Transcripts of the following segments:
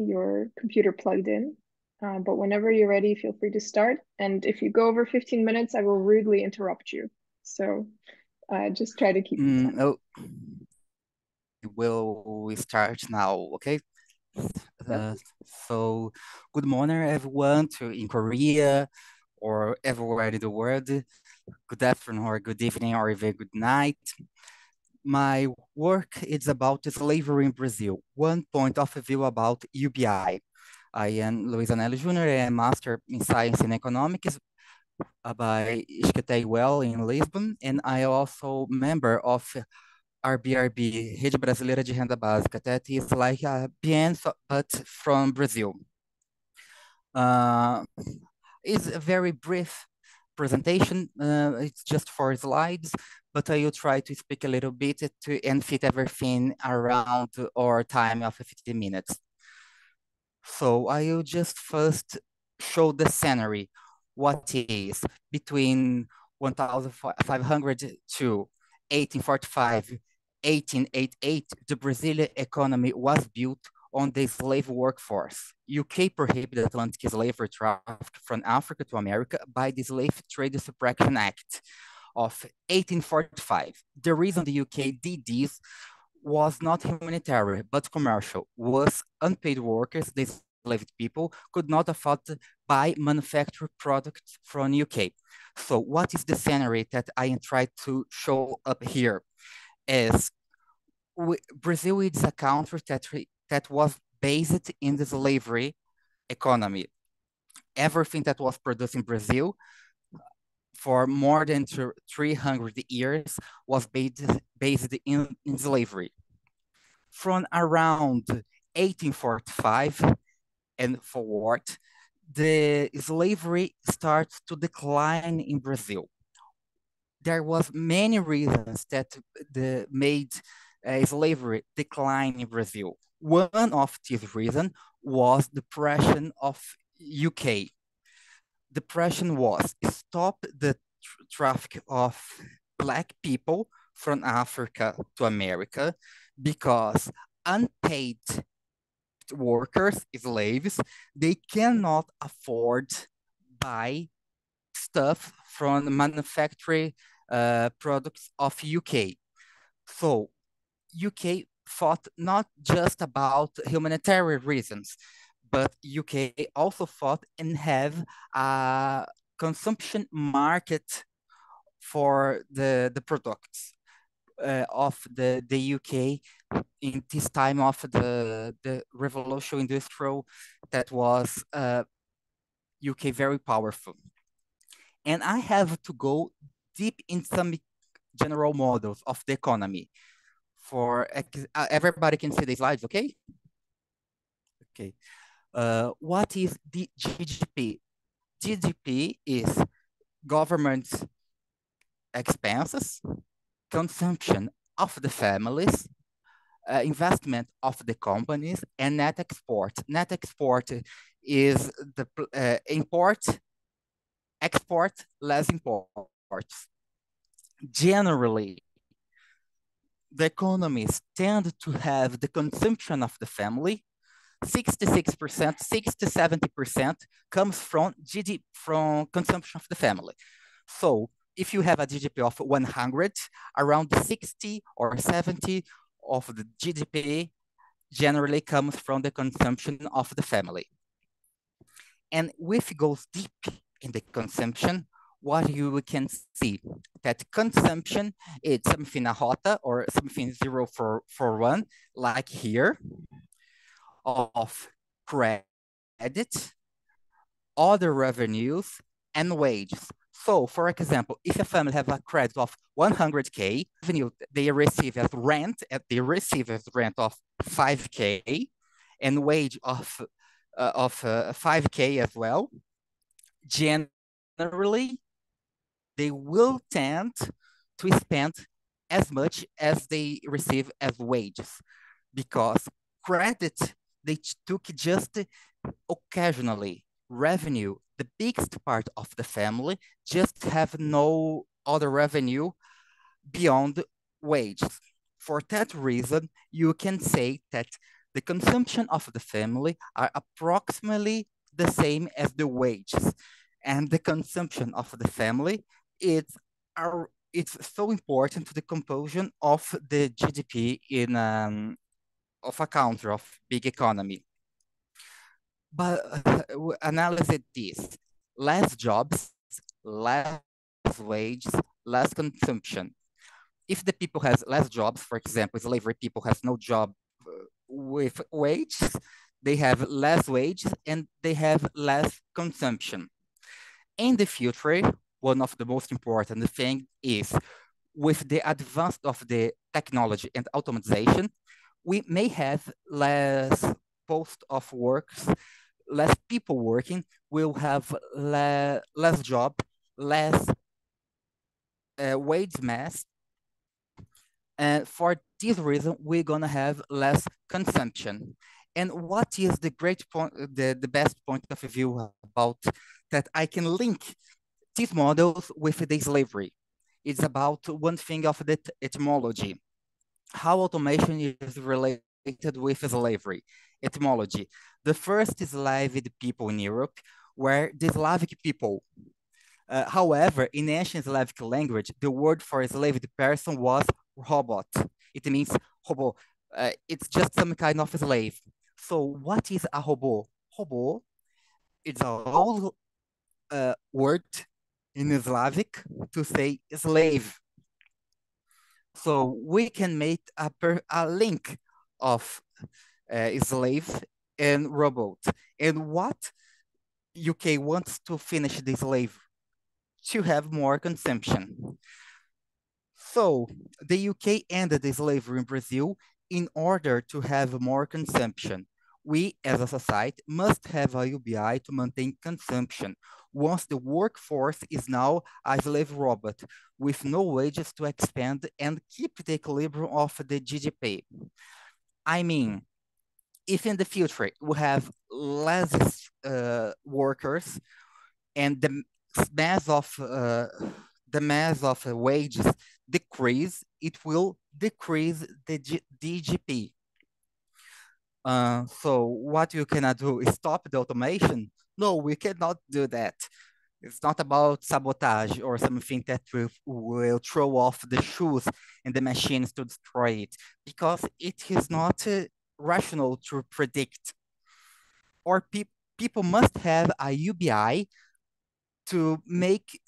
your computer plugged in. But whenever you're ready, feel free to start. And if you go over 15 minutes, I will rudely interrupt you. So just try to keep the time. Will start now, okay? Yep. So, good morning, everyone, in Korea or everywhere in the world. Good afternoon, or good evening, or even good night. My work is about slavery in Brazil. One point of view about UBI. I am Luiz Anelli Jr., a master in science and economics by Well in Lisbon, and I also member of RBRB, Rede Brasileira de Renda Básica, that is like a BN, but from Brazil. It's a very brief presentation. It's just 4 slides, but I will try to speak a little bit and fit everything around our time of 15 minutes. So I will just first show the scenery, what is between 1500 to 1845, 1888, the Brazilian economy was built on the slave workforce. UK prohibited Atlantic slavery traffic from Africa to America by the Slave Trade Suppression Act of 1845. The reason the UK did this was not humanitarian, but commercial. Was unpaid workers, the enslaved people, could not afford to buy manufactured products from UK. So what is the scenario that I try to show up here? Is Brazil is a country that was based in the slavery economy. Everything that was produced in Brazil for more than 300 years was based in slavery. From around 1845 and forward, the slavery starts to decline in Brazil. There was many reasons that made slavery decline in Brazil. One of these reasons was depression of UK. Depression was stop the traffic of Black people from Africa to America because unpaid workers, slaves, they cannot afford buy stuff from manufacturing products of UK. So UK fought not just about humanitarian reasons, but UK also fought and have a consumption market for the products of the UK in this time of the revolution industrial that was UK very powerful. And I have to go deep in some general models of the economy. For everybody can see the slides, okay? Okay. What is the GDP? GDP is government expenses, consumption of the families, investment of the companies, and net export. Net export is the export less imports. Generally, the economies tend to have the consumption of the family 66%, 60, 70% comes from GDP, from consumption of the family. So if you have a GDP of 100, around 60 or 70 of the GDP generally comes from the consumption of the family. And if it goes deep in the consumption, what you can see that consumption is something a rota or something 0 for 1, like here, of credit, other revenues, and wages. So, for example, if a family have a credit of 100K, revenue they receive as rent, of 5K, and wage of 5K as well. Generally, they will tend to spend as much as they receive as wages, because credit they took just occasionally. Revenue, the biggest part of the family, just have no other revenue beyond wages. For that reason, you can say that The consumption of the family are approximately the same as the wages. And the consumption of the family it's so important to the composition of the GDP in of a country of big economy. But analyze this: less jobs, less wages, less consumption. If the people has less jobs, for example, slavery people has no job with wages, they have less wages and they have less consumption. In the future, one of the most important things is with the advance of the technology and automation, we may have less post of works, less people working, we'll have less job, less wage mass. And for this reason, we're gonna have less consumption. And what is the great point, the best point of view about that I can link these models with the slavery? It's about one thing of the etymology, how automation is related with slavery. Etymology. The first enslaved people in Europe were the Slavic people. However, in ancient Slavic language, the word for a enslaved person was robot. It means hobo. It's just some kind of slave. So what is a hobo? Hobo, it's a old word in Slavic to say slave. So we can make a link of slave and robot. And what UK wants to finish the slave? To have more consumption. So the UK ended the slavery in Brazil in order to have more consumption. We as a society must have a UBI to maintain consumption. Once the workforce is now a slave robot with no wages to expand and keep the equilibrium of the GDP. I mean, if in the future we have less workers and the mass of wages decrease, it will decrease the GDP. So what you cannot do is stop the automation? No, we cannot do that. It's not about sabotage or something that will throw off the shoes and the machines to destroy it, because it is not rational to predict. Or people must have a UBI to make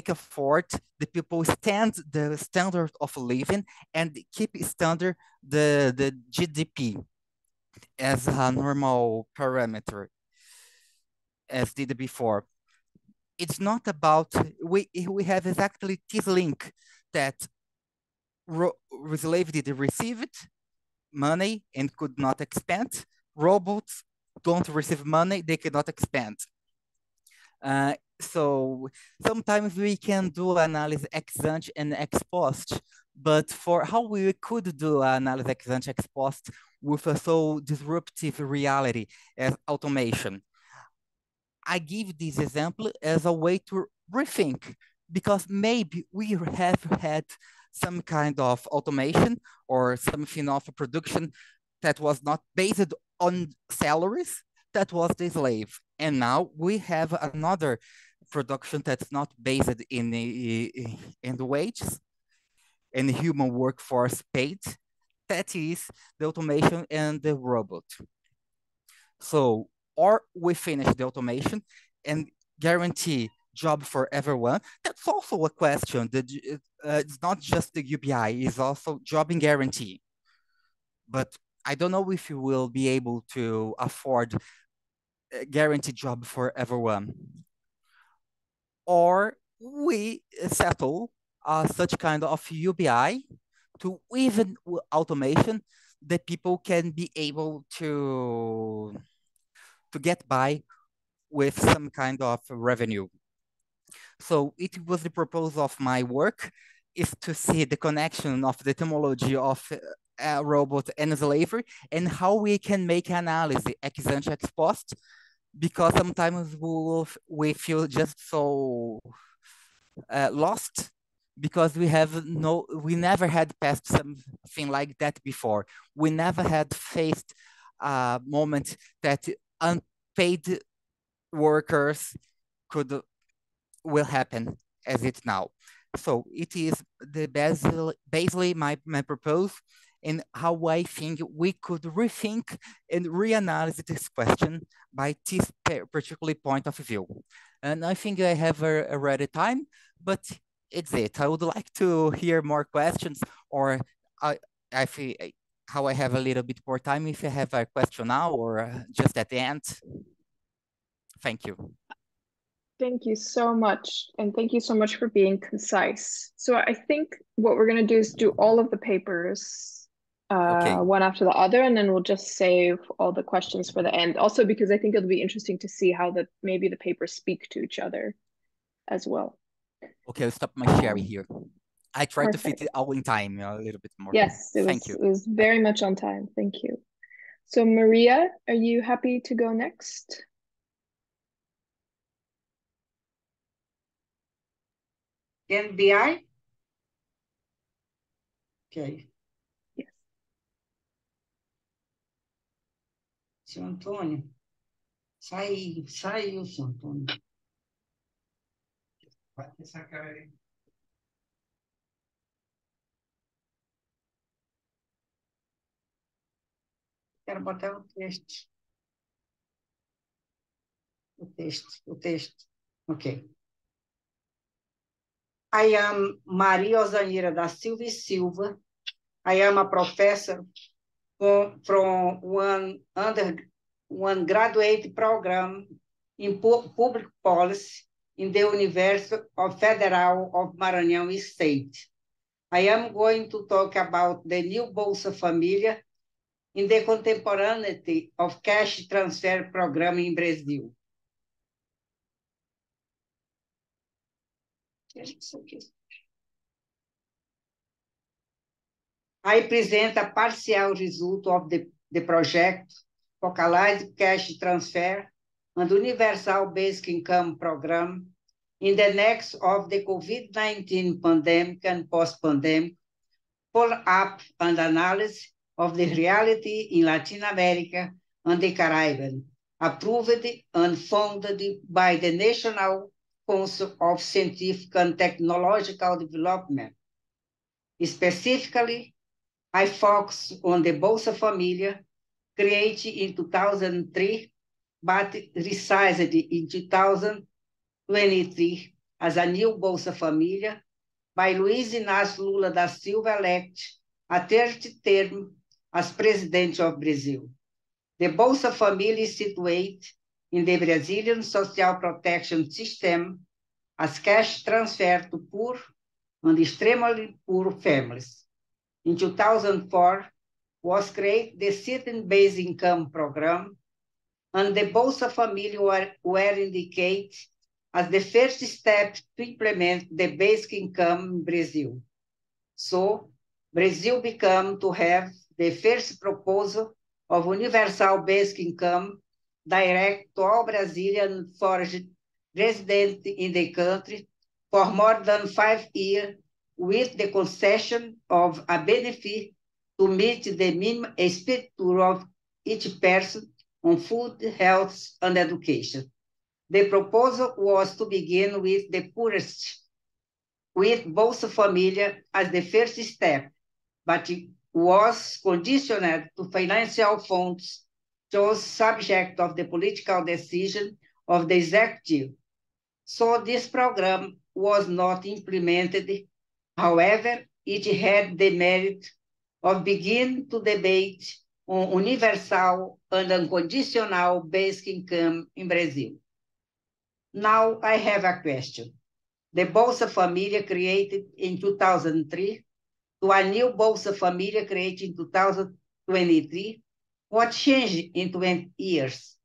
effort the people stand the standard of living and keep standard the GDP as a normal parameter as did before. It's not about, we have exactly this link that enslaved received money and could not expand. Robots don't receive money, they cannot expand. So sometimes we can do analysis ex ante and ex post, but for how we could do analysis ex ante ex post with a so disruptive reality as automation, I give this example as a way to rethink, because maybe we have had some kind of automation or something of a production that was not based on salaries, that was the slave. And now we have another production that's not based in the wages and human workforce paid, that is the automation and the robot. So, or we finish the automation and guarantee job for everyone. That's also a question. It's not just the UBI, it's also job and guarantee. But I don't know if you will be able to afford a guaranteed job for everyone. Or we settle such kind of UBI to even automation that people can be able to get by with some kind of revenue. So it was the purpose of my work is to see the connection of the etymology of robot and slavery and how we can make analysis ex ante ex post, because sometimes we feel just so lost because we never had passed something like that before. We never had faced a moment that unpaid workers will happen as it now. So it is basically my proposal, and how I think we could rethink and reanalyze this question by this particular point of view. And I think I have already time, but it's it. I would like to hear more questions, or I feel how I have a little bit more time if you have a question now or just at the end. Thank you. Thank you so much. And thank you so much for being concise. So I think what we're going to do is do all of the papers one after the other, and then we'll just save all the questions for the end. Also, because I think it'll be interesting to see how maybe the papers speak to each other as well. Okay, I'll stop my sharing here. I tried to fit it all in time, a little bit more. Yes, it was very much on time. Thank you. So Maria, are you happy to go next? NBI? Okay. Yes. Seu Antônio, saiu, seu Antônio. Vai essa cara aí. Quero botar o texto. O texto. Okay. I am Maria Ozanira da Silva e Silva. I am a professor from one graduate program in public policy in the University of Federal of Maranhão State. I am going to talk about the new Bolsa Família in the contemporaneity of cash transfer program in Brazil. I present a partial result of the project, focalized cash transfer and universal basic income program in the next of the COVID-19 pandemic and post-pandemic, follow-up and analysis of the reality in Latin America and the Caribbean, approved and funded by the National Council of Scientific and Technological Development. Specifically, I focus on the Bolsa Família, created in 2003, but resized in 2023 as a new Bolsa Família by Luiz Inácio Lula da Silva, elect a third term as President of Brazil. The Bolsa Família is situated in the Brazilian social protection system as cash transfer to poor and extremely poor families. In 2004, was created the Citizen-Based Income Program, and the Bolsa Família were indicated as the first step to implement the basic income in Brazil. So, Brazil became to have the first proposal of universal basic income direct to all Brazilian foreign residents in the country for more than 5 years, with the concession of a benefit to meet the minimum expenditure of each person on food, health, and education. The proposal was to begin with the poorest, with Bolsa Família as the first step, but it was conditioned to financial funds chose subject of the political decision of the executive. So this program was not implemented. However, it had the merit of beginning to debate on universal and unconditional basic income in Brazil. Now I have a question. The Bolsa Família created in 2003 to a new Bolsa Família created in 2023. What changed in 20 years?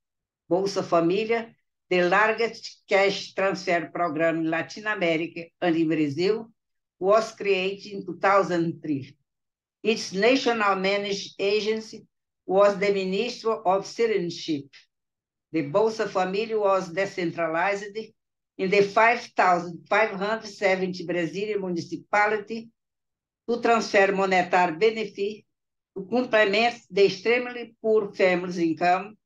Bolsa Família, the largest cash transfer program in Latin America and in Brazil, was created in 2003. Its national managed agency was the Ministry of Citizenship. The Bolsa Família was decentralized in the 5,570 Brazilian municipality to transfer monetary benefit to complement the extremely poor families' income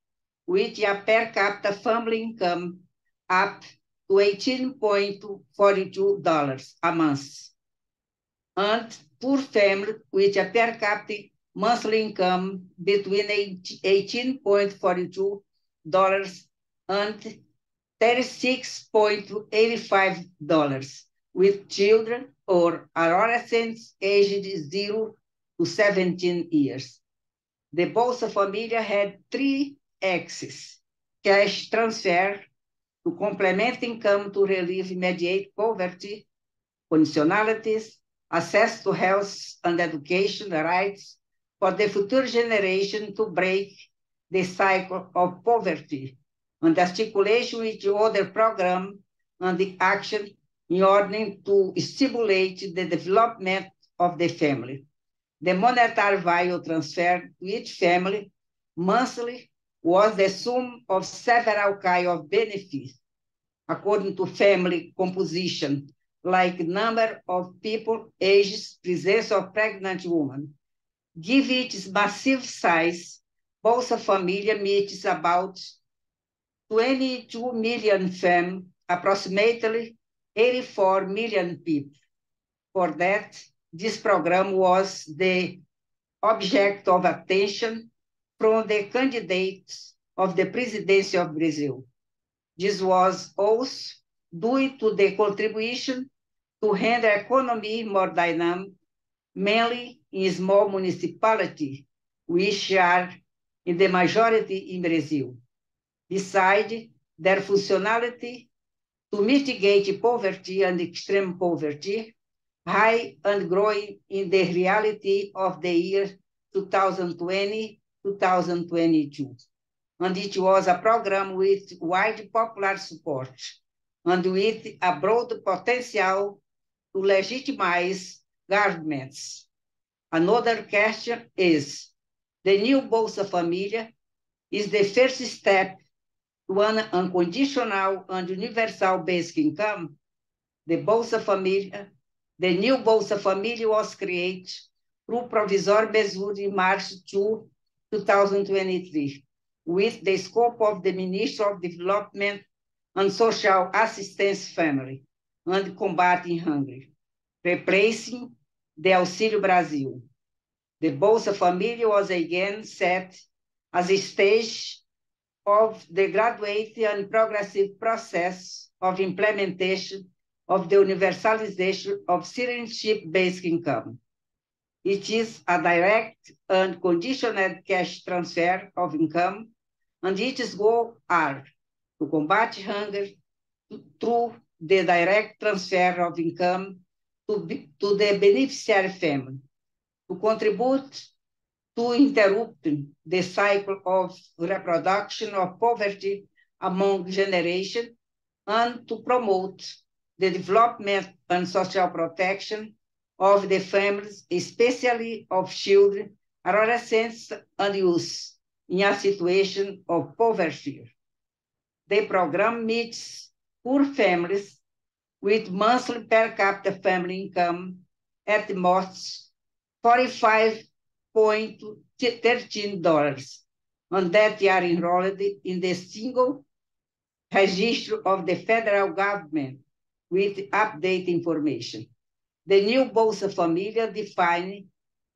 with a per capita family income up to $18.42 a month, and poor family with a per capita monthly income between $18.42 and $36.85, with children or adolescents aged 0 to 17 years. The Bolsa Família had 3 axes: cash transfer to complement income to relieve immediate poverty, conditionalities, access to health and education rights for the future generation to break the cycle of poverty, and articulation with other programs and the action in order to stimulate the development of the family. The monetary value transferred to each family monthly was the sum of several kinds of benefits, according to family composition, like number of people, ages, presence of pregnant women. Given its massive size, Bolsa Família meets about 22 million families, approximately 84 million people. For that, this program was the object of attention from the candidates of the presidency of Brazil. This was also due to the contribution to render economy more dynamic, mainly in small municipalities, which are in the majority in Brazil. Besides their functionality to mitigate poverty and extreme poverty, high and growing in the reality of the year 2020-2022. And it was a program with wide popular support and with a broad potential to legitimize governments. Another question is, the new Bolsa Família is the first step to an unconditional and universal basic income. The new Bolsa Família was created through provisory measure in March 2, 2023, with the scope of the Ministry of Development and Social Assistance Family and Combating Hunger, replacing the Auxílio Brasil. The Bolsa Família was again set as a stage of the gradual and progressive process of implementation of the universalization of citizenship basic income. It is a direct and conditional cash transfer of income, and its goals are to combat hunger through the direct transfer of income to the beneficiary family, to contribute to interrupting the cycle of reproduction of poverty among generations, and to promote the development and social protection of the families, especially of children, adolescents, and youth in a situation of poverty. The program meets poor families with monthly per capita family income at most $45.13, and that are enrolled in the single register of the federal government with updated information. The new Bolsa Família defines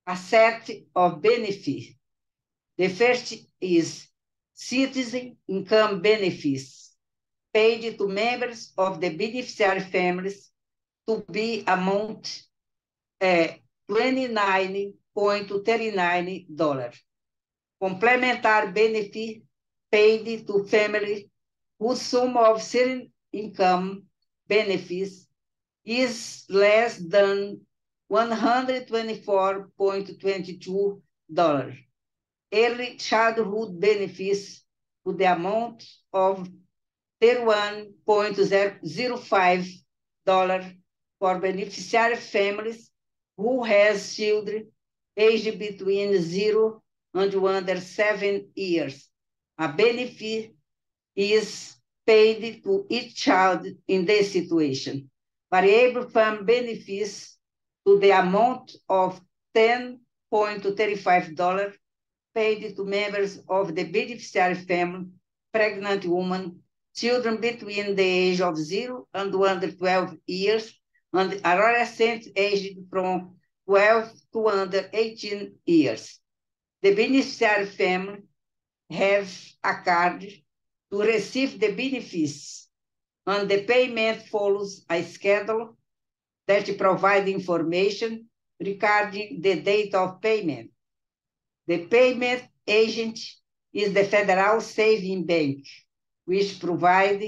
a set of benefits. The first is citizen income benefits paid to members of the beneficiary families to be amount $29.39. Complementary benefit paid to families whose sum of certain income benefits is less than $124.22. Early childhood benefits to the amount of $31.05 for beneficiary families who has children aged between 0 and under 7 years. A benefit is paid to each child in this situation. Variable fund benefits to the amount of $10.35 paid to members of the beneficiary family, pregnant women, children between the age of 0 and under 12 years, and adolescents aged from 12 to under 18 years. The beneficiary family have a card to receive the benefits, and the payment follows a schedule that provides information regarding the date of payment. The payment agent is the Federal Savings Bank, which provides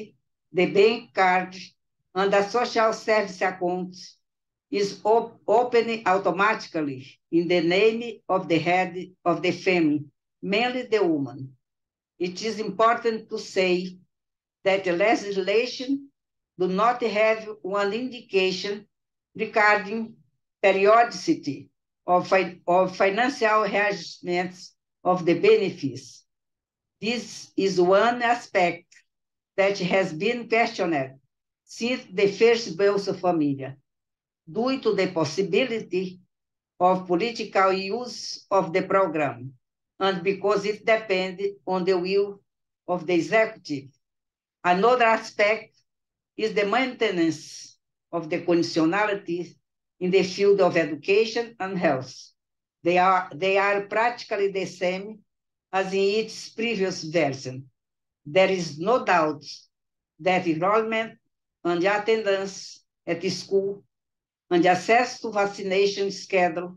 the bank card, and the social service account is opened automatically in the name of the head of the family, mainly the woman. It is important to say that the legislation do not have one indication regarding periodicity of financial arrangements of the benefits. This is one aspect that has been questioned since the first Bolsa Família, due to the possibility of political use of the program, and because it depends on the will of the executive. Another aspect is the maintenance of the conditionality in the field of education and health. They are practically the same as in its previous version. There is no doubt that enrollment and attendance at school and access to vaccination schedule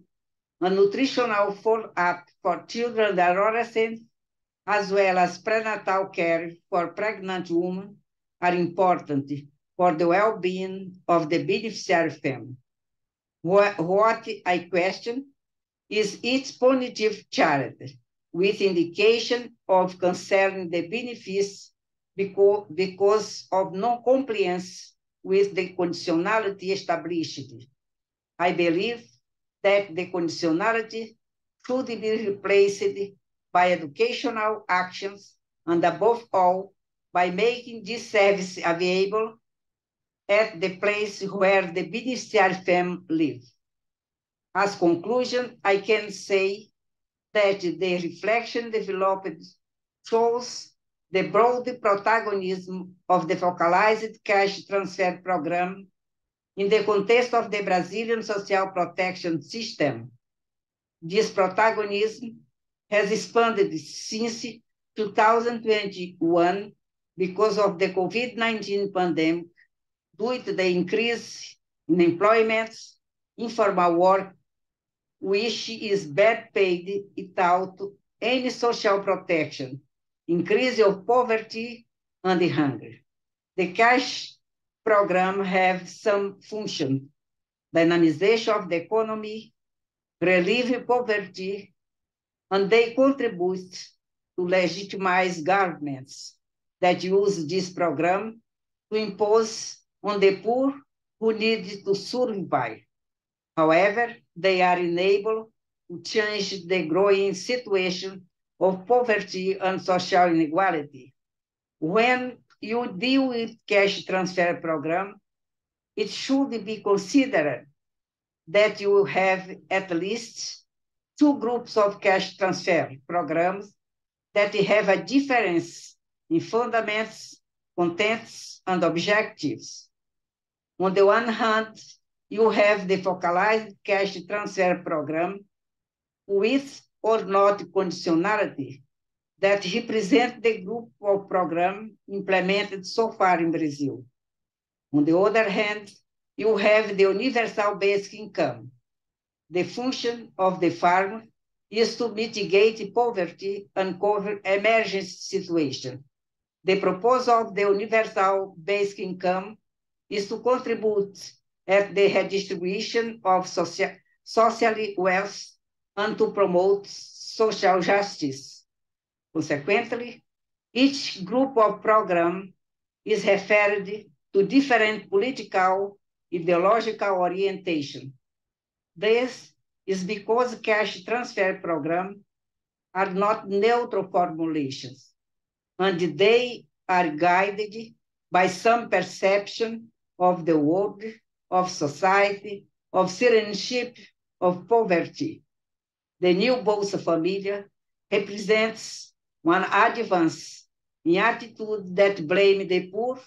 and nutritional follow-up for children and adolescents, as well as prenatal care for pregnant women, are important for the well-being of the beneficiary family. What I question is its punitive charity, with indication of canceling the benefits because of non-compliance with the conditionality established. I believe that the conditionality should be replaced by educational actions, and above all, by making this service available at the place where the beneficiary family lives. As conclusion, I can say that the reflection developed shows the broad protagonism of the focalized cash transfer program in the context of the Brazilian social protection system. This protagonism has expanded since 2021 because of the COVID-19 pandemic, due to the increase in employment, informal work, which is bad paid without any social protection, increase of poverty and hunger. The cash program has some function: dynamization of the economy, relieve poverty, and they contribute to legitimize governments that use this program to impose on the poor who need to survive. However, they are unable to change the growing situation of poverty and social inequality. When you deal with cash transfer program, it should be considered that you have at least two groups of cash transfer programs that have a difference in fundamentals, contents, and objectives. On the one hand, you have the focalized cash transfer program with or not conditionality that represent the group of programs implemented so far in Brazil. On the other hand, you have the universal basic income. The function of the farm is to mitigate poverty and cover emergency situations. The proposal of the universal basic income is to contribute at the redistribution of social wealth and to promote social justice. Consequently, each group of programs is referred to different political, ideological orientation. This is because cash transfer programs are not neutral formulations, and they are guided by some perception of the world, of society, of citizenship, of poverty. The new Bolsa Família represents one advance in attitude that blame the poor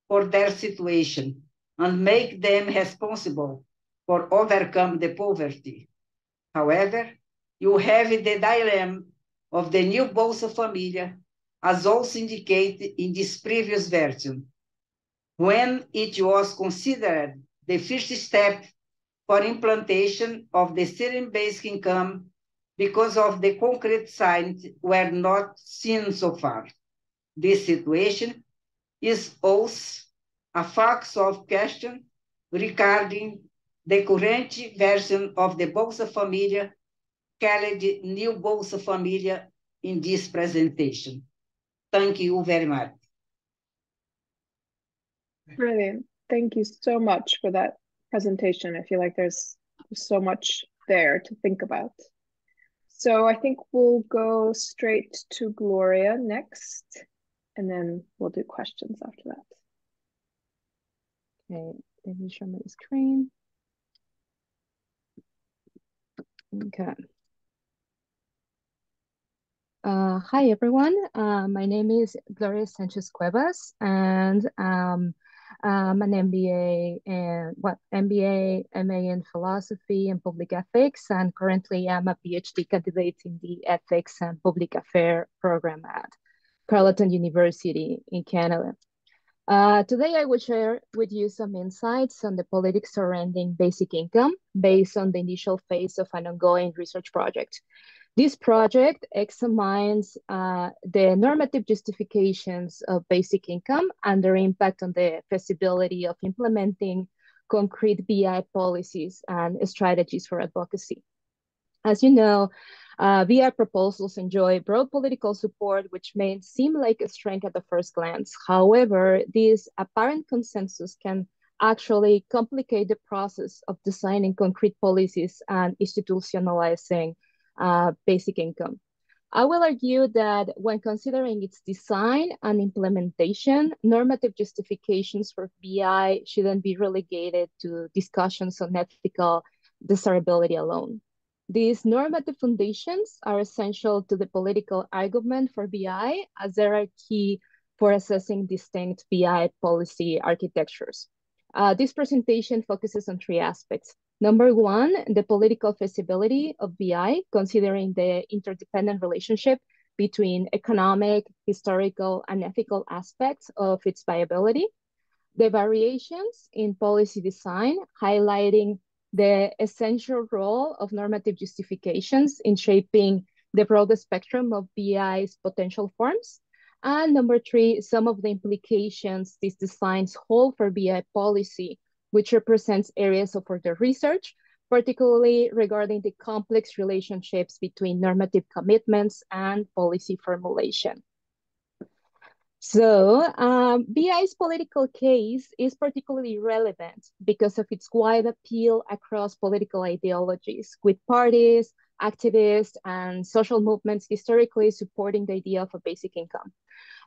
for their situation and make them responsible for overcome the poverty. However, you have the dilemma of the new Bolsa Família, as also indicated in this previous version, when it was considered the first step for implementation of the student basic income because of the concrete signs were not seen so far. This situation is also a fact of question regarding the current version of the Bolsa Família, called New Bolsa Família, in this presentation. Thank you very much. Brilliant. Thank you so much for that presentation. I feel like there's so much there to think about. So I think we'll go straight to Gloria next, and then we'll do questions after that. Okay, let me show my screen. Okay. Hi, everyone. My name is Gloria Sanchez-Cuevas, and I'm an MBA and MBA, MA in philosophy and public ethics, and currently I'm a PhD candidate in the Ethics and Public Affairs program at Carleton University in Canada. Today, I will share with you some insights on the politics surrounding basic income based on the initial phase of an ongoing research project. This project examines the normative justifications of basic income and their impact on the feasibility of implementing concrete BI policies and strategies for advocacy. As you know, BI proposals enjoy broad political support, which may seem like a strength at the first glance. However, this apparent consensus can actually complicate the process of designing concrete policies and institutionalizing basic income. I will argue that when considering its design and implementation, normative justifications for BI shouldn't be relegated to discussions on ethical desirability alone. These normative foundations are essential to the political argument for BI, as they are key for assessing distinct BI policy architectures. This presentation focuses on three aspects. Number one, the political feasibility of BI, considering the interdependent relationship between economic, historical, and ethical aspects of its viability. The variations in policy design, highlighting the essential role of normative justifications in shaping the broader spectrum of BI's potential forms. And number three, some of the implications these designs hold for BI policy, which represents areas of further research, particularly regarding the complex relationships between normative commitments and policy formulation. So BI's political case is particularly relevant because of its wide appeal across political ideologies, with parties, activists, and social movements historically supporting the idea of a basic income.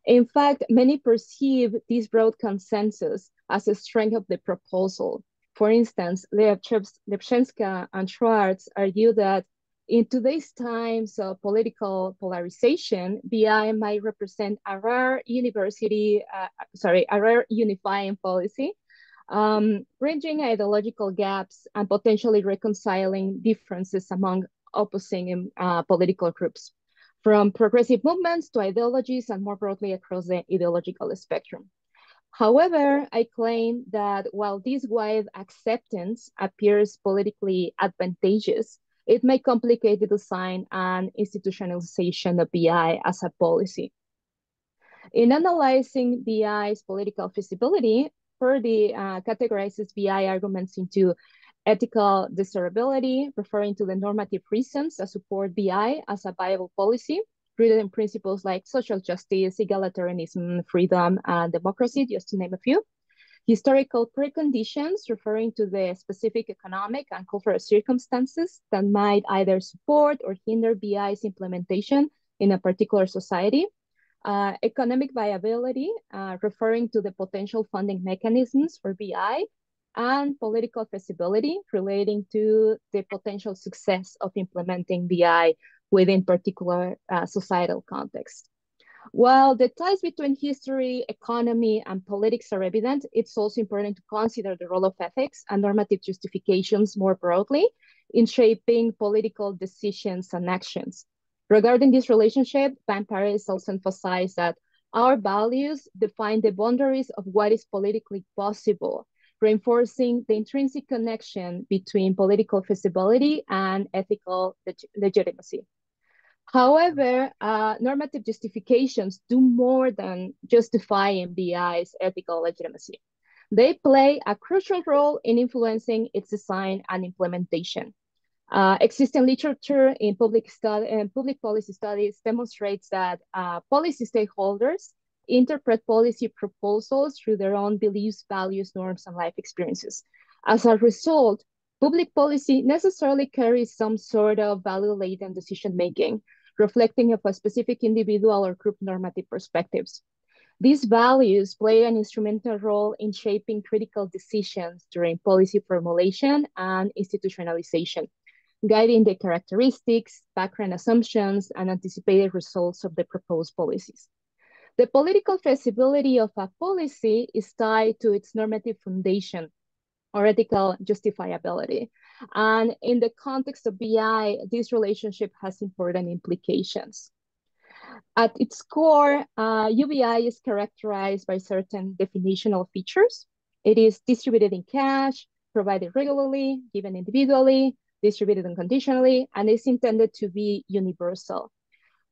In fact, many perceive this broad consensus as a strength of the proposal. For instance, Lepchenska and Schwartz argue that in today's times of political polarization, BI might represent a rare unifying policy, bridging ideological gaps and potentially reconciling differences among opposing political groups, from progressive movements to ideologies and more broadly across the ideological spectrum. However, I claim that while this wide acceptance appears politically advantageous, it may complicate the design and institutionalization of BI as a policy. In analyzing BI's political feasibility, Purdy categorizes BI arguments into ethical desirability, referring to the normative reasons that support BI as a viable policy, rooted in principles like social justice, egalitarianism, freedom, and democracy, just to name a few. Historical preconditions, referring to the specific economic and cultural circumstances that might either support or hinder BI's implementation in a particular society. Economic viability, referring to the potential funding mechanisms for BI, and political feasibility relating to the potential success of implementing BI within particular societal context. While the ties between history, economy, and politics are evident, it's also important to consider the role of ethics and normative justifications more broadly in shaping political decisions and actions. Regarding this relationship, Van Parijs also emphasized that our values define the boundaries of what is politically possible, reinforcing the intrinsic connection between political feasibility and ethical legitimacy. However, normative justifications do more than justifying BI's ethical legitimacy. They play a crucial role in influencing its design and implementation. Existing literature in public policy studies demonstrates that policy stakeholders interpret policy proposals through their own beliefs, values, norms, and life experiences. As a result, public policy necessarily carries some sort of value-laden decision-making, reflecting of a specific individual or group normative perspectives. These values play an instrumental role in shaping critical decisions during policy formulation and institutionalization, guiding the characteristics, background assumptions, and anticipated results of the proposed policies. The political feasibility of a policy is tied to its normative foundation or ethical justifiability. And in the context of BI, this relationship has important implications. At its core, UBI is characterized by certain definitional features. It is distributed in cash, provided regularly, given individually, distributed unconditionally, and is intended to be universal.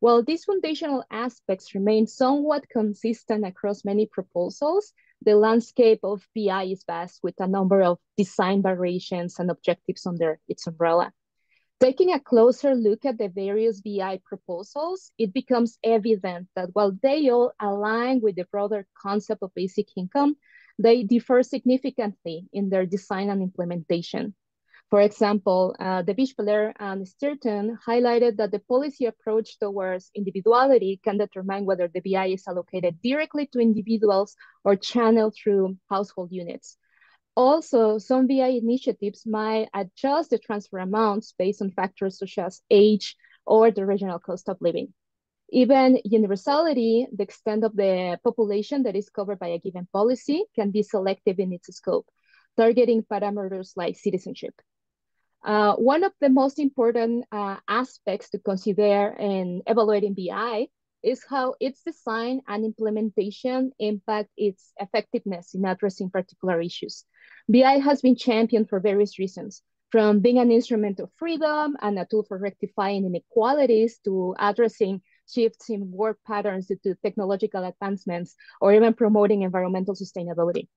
While these foundational aspects remain somewhat consistent across many proposals, the landscape of BI is vast with a number of design variations and objectives under its umbrella. Taking a closer look at the various BI proposals, it becomes evident that while they all align with the broader concept of basic income, they differ significantly in their design and implementation. For example, De Biespeler and Stirton highlighted that the policy approach towards individuality can determine whether the BI is allocated directly to individuals or channeled through household units. Also, some BI initiatives might adjust the transfer amounts based on factors such as age or the regional cost of living. Even universality, the extent of the population that is covered by a given policy, can be selective in its scope, targeting parameters like citizenship. One of the most important aspects to consider in evaluating BI is how its design and implementation impact its effectiveness in addressing particular issues. BI has been championed for various reasons, from being an instrument of freedom and a tool for rectifying inequalities to addressing shifts in work patterns due to technological advancements, or even promoting environmental sustainability.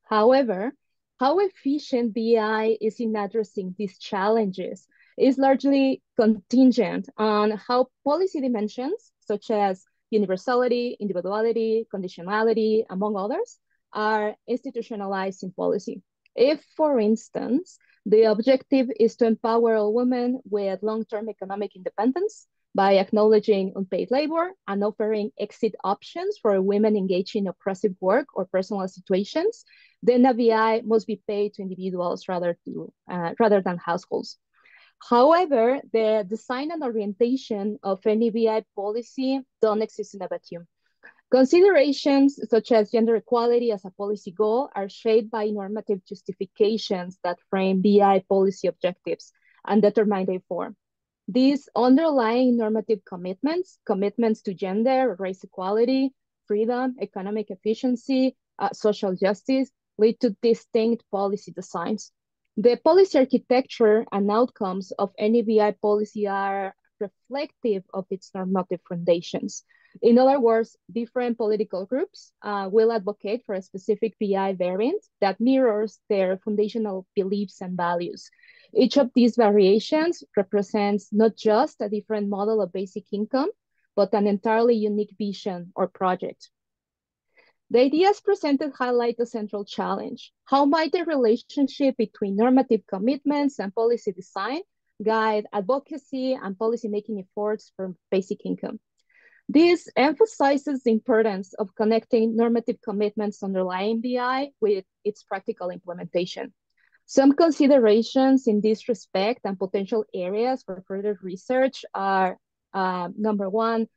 However, how efficient BI is in addressing these challenges is largely contingent on how policy dimensions, such as universality, individuality, conditionality, among others, are institutionalized in policy. If, for instance, the objective is to empower all women with long-term economic independence by acknowledging unpaid labor and offering exit options for women engaged in oppressive work or personal situations, then a BI must be paid to individuals rather than households. However, the design and orientation of any BI policy don't exist in a vacuum. Considerations such as gender equality as a policy goal are shaped by normative justifications that frame BI policy objectives and determine their form. These underlying normative commitments to gender, race equality, freedom, economic efficiency, social justice, lead to distinct policy designs. The policy architecture and outcomes of any BI policy are reflective of its normative foundations. In other words, different political groups will advocate for a specific BI variant that mirrors their foundational beliefs and values. Each of these variations represents not just a different model of basic income, but an entirely unique vision or project. The ideas presented highlight the central challenge. How might the relationship between normative commitments and policy design guide advocacy and policymaking efforts for basic income? This emphasizes the importance of connecting normative commitments underlying BI with its practical implementation. Some considerations in this respect and potential areas for further research are, number one,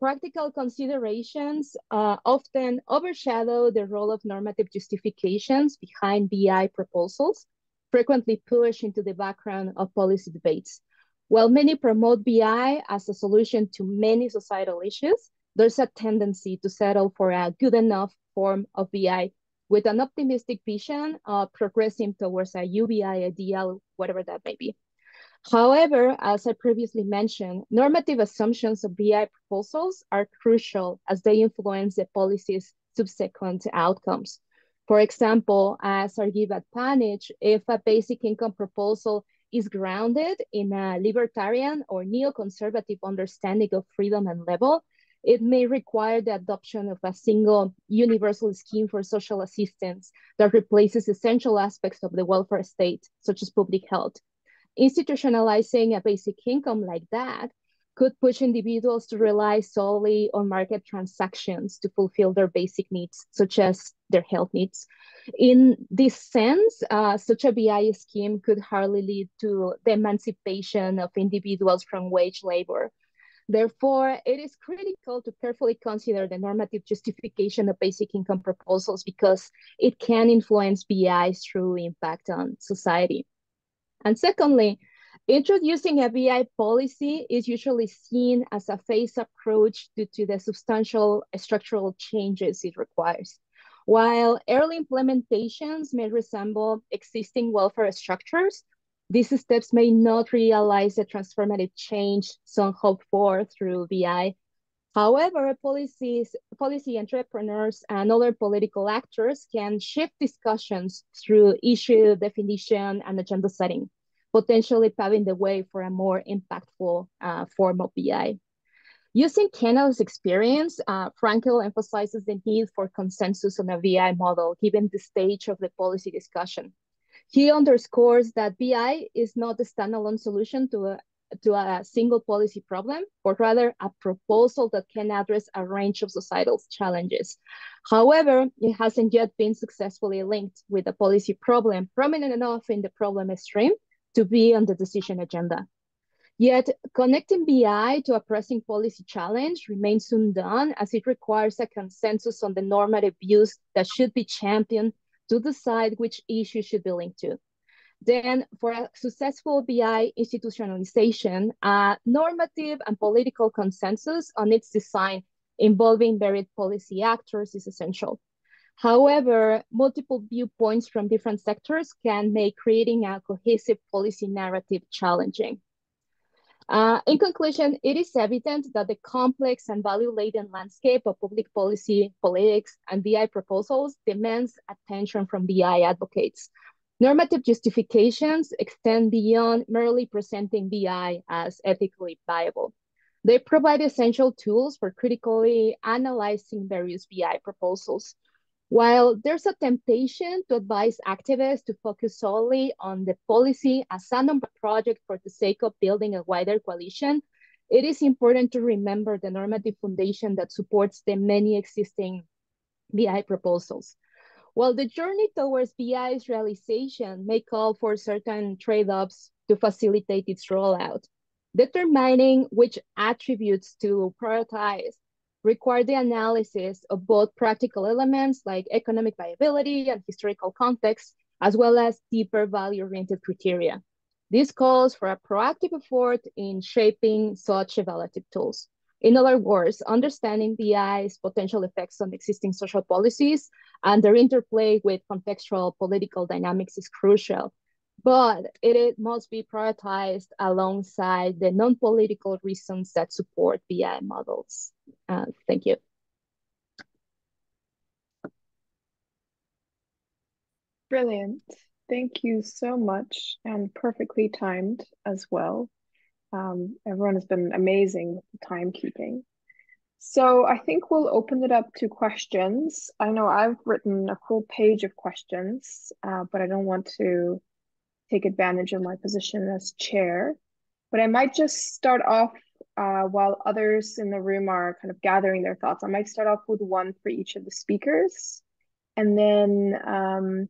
practical considerations often overshadow the role of normative justifications behind BI proposals, frequently pushed into the background of policy debates. While many promote BI as a solution to many societal issues, there's a tendency to settle for a good enough form of BI with an optimistic vision of progressing towards a UBI ideal, whatever that may be. However, as I previously mentioned, normative assumptions of BI proposals are crucial as they influence the policy's subsequent outcomes. For example, as argued at Panich, if a basic income proposal is grounded in a libertarian or neoconservative understanding of freedom and level, it may require the adoption of a single universal scheme for social assistance that replaces essential aspects of the welfare state, such as public health. Institutionalizing a basic income like that could push individuals to rely solely on market transactions to fulfill their basic needs, such as their health needs. In this sense, such a BI scheme could hardly lead to the emancipation of individuals from wage labor. Therefore, it is critical to carefully consider the normative justification of basic income proposals because it can influence BI's true impact on society. And secondly, introducing a BI policy is usually seen as a phased approach due to the substantial structural changes it requires. While early implementations may resemble existing welfare structures, these steps may not realize the transformative change some hope for through BI. However, policy entrepreneurs and other political actors can shift discussions through issue definition and agenda setting, potentially paving the way for a more impactful form of BI. Using Canada's experience, Frankel emphasizes the need for consensus on a BI model, given the stage of the policy discussion. He underscores that BI is not a standalone solution to a single policy problem, but rather a proposal that can address a range of societal challenges. However, it hasn't yet been successfully linked with a policy problem prominent enough in the problem stream to be on the decision agenda. Yet, connecting BI to a pressing policy challenge remains undone as it requires a consensus on the normative views that should be championed to decide which issue should be linked to. Then, for a successful BI institutionalization, a normative and political consensus on its design involving varied policy actors is essential. However, multiple viewpoints from different sectors can make creating a cohesive policy narrative challenging. In conclusion, it is evident that the complex and value-laden landscape of public policy, politics, and BI proposals demands attention from BI advocates. Normative justifications extend beyond merely presenting BI as ethically viable. They provide essential tools for critically analyzing various BI proposals. While there's a temptation to advise activists to focus solely on the policy as a number project for the sake of building a wider coalition, it is important to remember the normative foundation that supports the many existing BI proposals. While the journey towards BI's realization may call for certain trade-offs to facilitate its rollout, determining which attributes to prioritize require the analysis of both practical elements like economic viability and historical context, as well as deeper value-oriented criteria. This calls for a proactive effort in shaping such evaluative tools. In other words, understanding BI's potential effects on existing social policies and their interplay with contextual political dynamics is crucial, but it must be prioritized alongside the non-political reasons that support BI models. Thank you. Brilliant. Thank you so much, and perfectly timed as well. Everyone has been amazing with the timekeeping. So I think we'll open it up to questions. I know I've written a full page of questions, but I don't want to take advantage of my position as chair. But I might just start off while others in the room are kind of gathering their thoughts. I might start off with one for each of the speakers, and then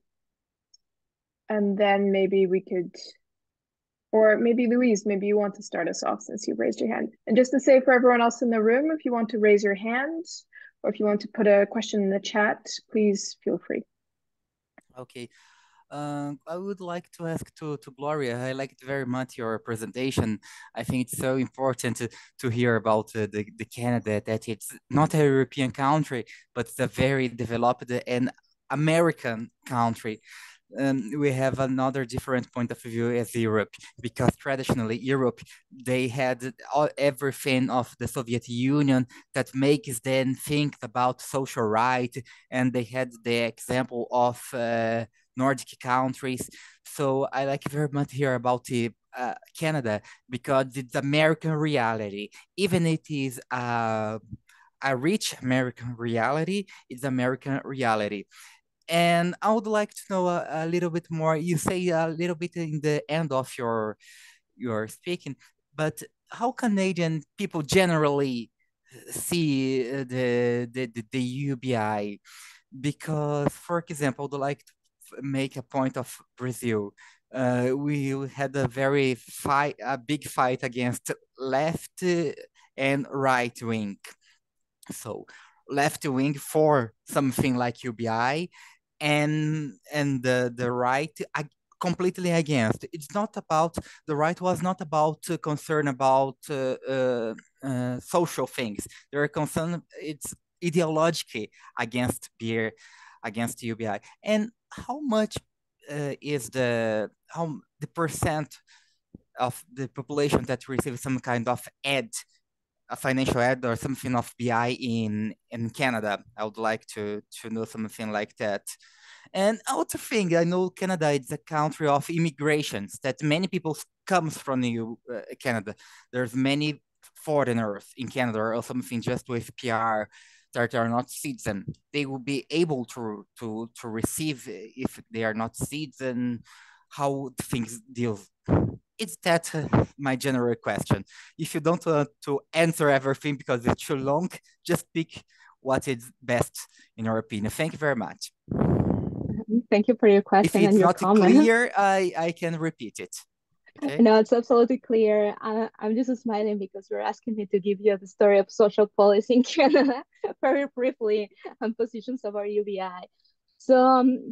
maybe we could, or maybe Luiz, maybe you want to start us off since you've raised your hand. And just to say for everyone else in the room, if you want to raise your hand, or if you want to put a question in the chat, please feel free. Okay. I would like to ask to Gloria. I liked very much your presentation. I think it's so important to hear about the Canada, that it's not a European country, but it's a very developed and American country. We have another different point of view as Europe, because traditionally Europe, they had everything of the Soviet Union that makes them think about social right, and they had the example of Nordic countries. So I like very much hear about the Canada, because it's American reality. Even it is a rich American reality, it's American reality. And I would like to know a little bit more. You say a little bit in the end of your speaking, but how Canadian people generally see the UBI? Because, for example, I would like to make a point of Brazil. We had a big fight against left and right wing. So left wing for something like UBI, and the right completely against. It's not about, the right was not about concern about social things. They're concerned, it's ideologically against beer, against UBI. And how much is the percent of the population that receives some kind of aid, a financial aid or something of BI in Canada? I would like to know something like that. And other thing, I know Canada is a country of immigrations, that many people comes from Canada. There's many foreigners in Canada or something just with PR that are not citizen. They will be able to receive if they are not citizen. How things deal? Is that my general question? If you don't want to answer everything because it's too long, just pick what is best in your opinion. Thank you very much. Thank you for your question and your comment. If it's not clear, I can repeat it. Okay? No, it's absolutely clear. I'm just smiling because you're asking me to give you the story of social policy in Canada very briefly on positions of our UBI. So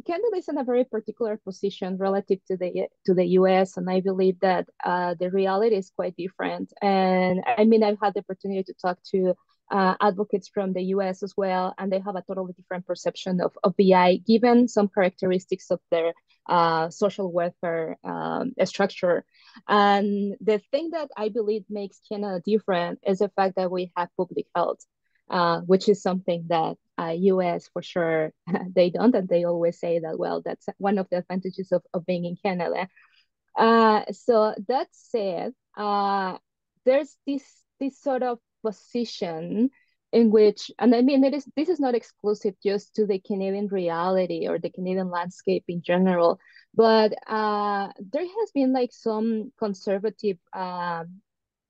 Canada is in a very particular position relative to the US, and I believe that the reality is quite different. And I mean, I've had the opportunity to talk to advocates from the US as well, and they have a totally different perception of BI, given some characteristics of their social welfare structure. And the thing that I believe makes Canada different is the fact that we have public health, which is something that US for sure they don't, and they always say that, well, that's one of the advantages of being in Canada. So that said, there's this sort of position in which, and I mean, this is not exclusive just to the Canadian reality or the Canadian landscape in general, but there has been like some conservative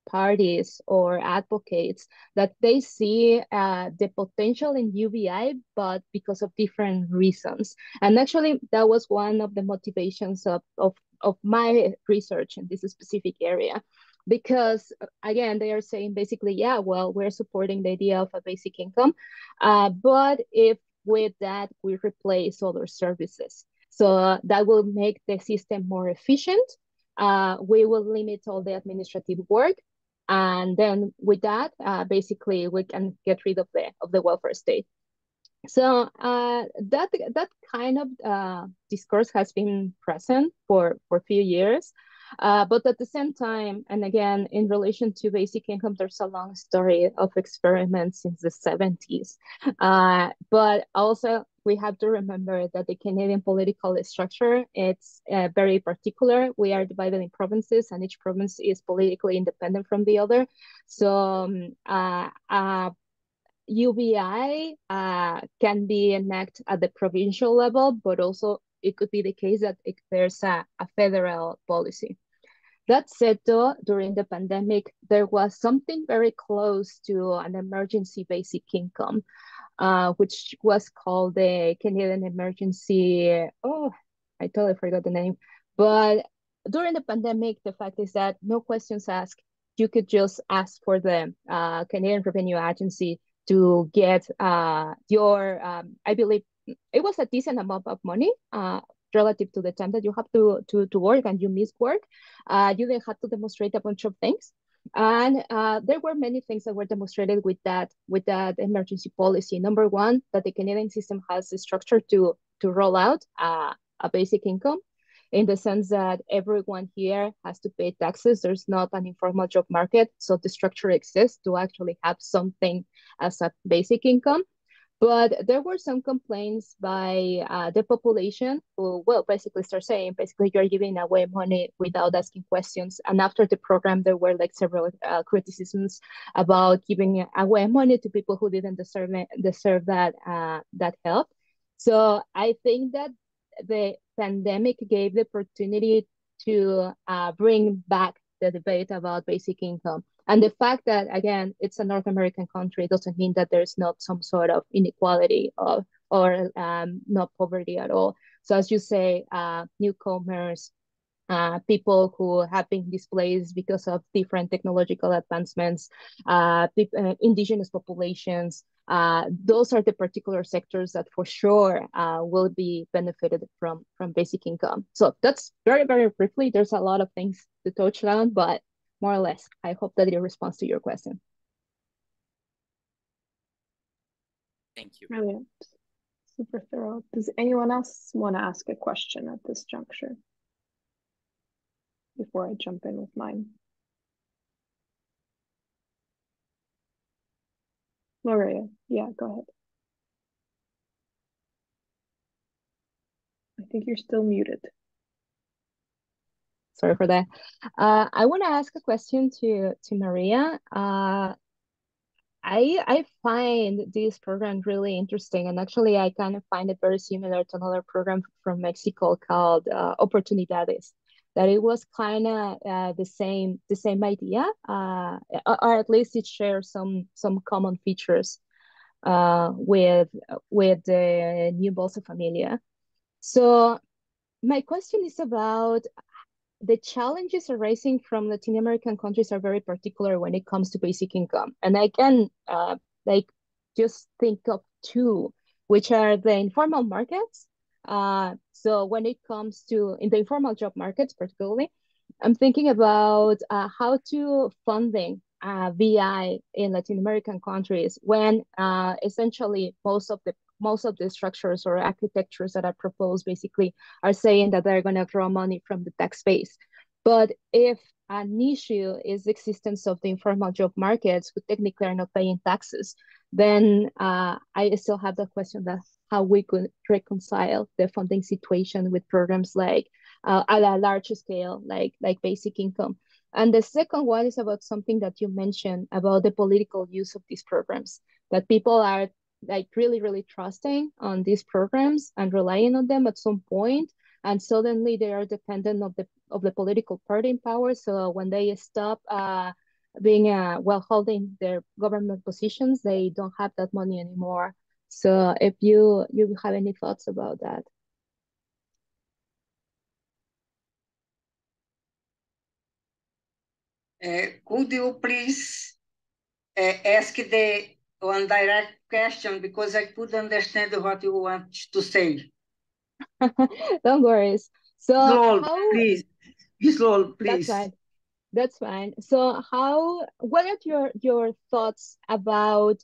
parties or advocates that they see the potential in UBI, but because of different reasons. And actually, that was one of the motivations of my research in this specific area. Because again, they are saying basically, yeah, well, we're supporting the idea of a basic income, but if with that we replace other services, so that will make the system more efficient. We will limit all the administrative work, and then with that, basically, we can get rid of the welfare state. So that kind of discourse has been present for a few years. But at the same time, and again, in relation to basic income, there's a long story of experiments since the 70s. But also, we have to remember that the Canadian political structure, it's very particular. We are divided in provinces, and each province is politically independent from the other. So UBI can be enacted at the provincial level, but also it could be the case that there's a federal policy. That said, though, during the pandemic, there was something very close to an emergency basic income, which was called the Canadian Emergency. Oh, I totally forgot the name. But during the pandemic, the fact is that no questions asked. You could just ask for the Canadian Revenue Agency to get your, I believe it was a decent amount of money relative to the time that you have to work and you miss work. You then had to demonstrate a bunch of things. And there were many things that were demonstrated with that emergency policy. Number one, that the Canadian system has a structure to roll out a basic income, in the sense that everyone here has to pay taxes. There's not an informal job market, so the structure exists to actually have something as a basic income. But there were some complaints by the population who, well, basically start saying, basically, you're giving away money without asking questions. And after the program, there were like several criticisms about giving away money to people who didn't deserve that help. So I think that the pandemic gave the opportunity to bring back the debate about basic income. And the fact that, again, it's a North American country doesn't mean that there's not some sort of inequality or not poverty at all. So as you say, newcomers, people who have been displaced because of different technological advancements, indigenous populations, those are the particular sectors that for sure will be benefited from basic income. So that's very, very briefly. There's a lot of things to touch on, but more or less, I hope that it responds to your question. Thank you. Brilliant. Super thorough. Does anyone else want to ask a question at this juncture before I jump in with mine? Gloria, yeah, go ahead. I think you're still muted. Sorry for that. I want to ask a question to Maria. I find this program really interesting, and actually I kind of find it very similar to another program from Mexico called Oportunidades. That it was kind of the same idea, or at least it shares some common features with the new Bolsa Família. So my question is about the challenges arising from Latin American countries are very particular when it comes to basic income. And I can just think of two, which are the informal markets. So when it comes to in the informal job markets, particularly, I'm thinking about how to funding VI in Latin American countries when essentially most of the structures or architectures that are proposed basically are saying that they're going to draw money from the tax base. But if an issue is the existence of the informal job markets who technically are not paying taxes, then I still have the question that how we could reconcile the funding situation with programs like at a large scale, like basic income. And the second one is about something that you mentioned about the political use of these programs, that people are like really, really trusting on these programs and relying on them at some point, and suddenly they are dependent of the political party in power. So when they stop being while holding their government positions, they don't have that money anymore. So if you have any thoughts about that. Could you please ask the one direct question, because I couldn't understand what you want to say. Don't worry. So please. Slow, please. That's fine. So what are your thoughts about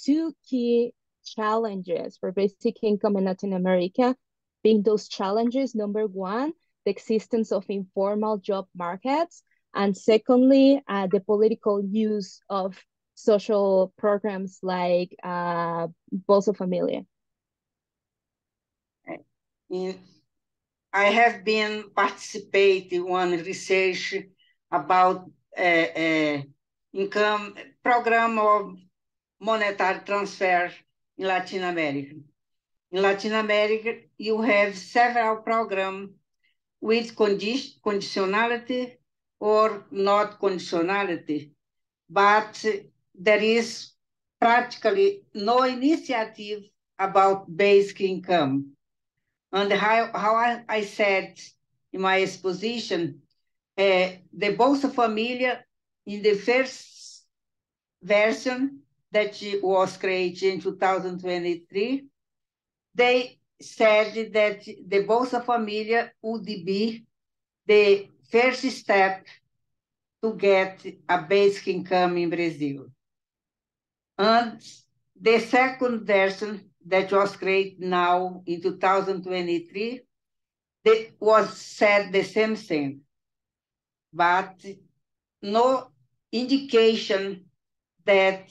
two key challenges for basic income in Latin America, being those challenges, number one, the existence of informal job markets, and secondly, the political use of social programs like Bolsa Família? I have been participating on research about income program of monetary transfer in Latin America. In Latin America, you have several programs with conditionality or not conditionality, but there is practically no initiative about basic income. And how I said in my exposition, the Bolsa Família, in the first version that was created in 2023, they said that the Bolsa Família would be the first step to get a basic income in Brazil. And the second version that was created now in 2023, that was said the same thing, but no indication that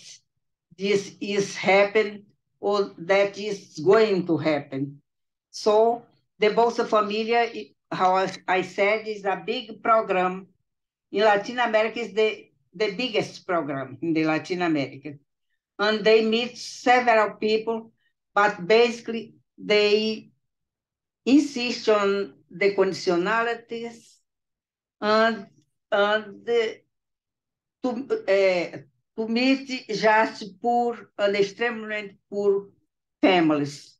this is happening or that is going to happen. So the Bolsa Família, how I said, is a big program. In Latin America, is the biggest program in the Latin America. And they meet several people, but basically they insist on the conditionalities and to meet just poor and extremely poor families.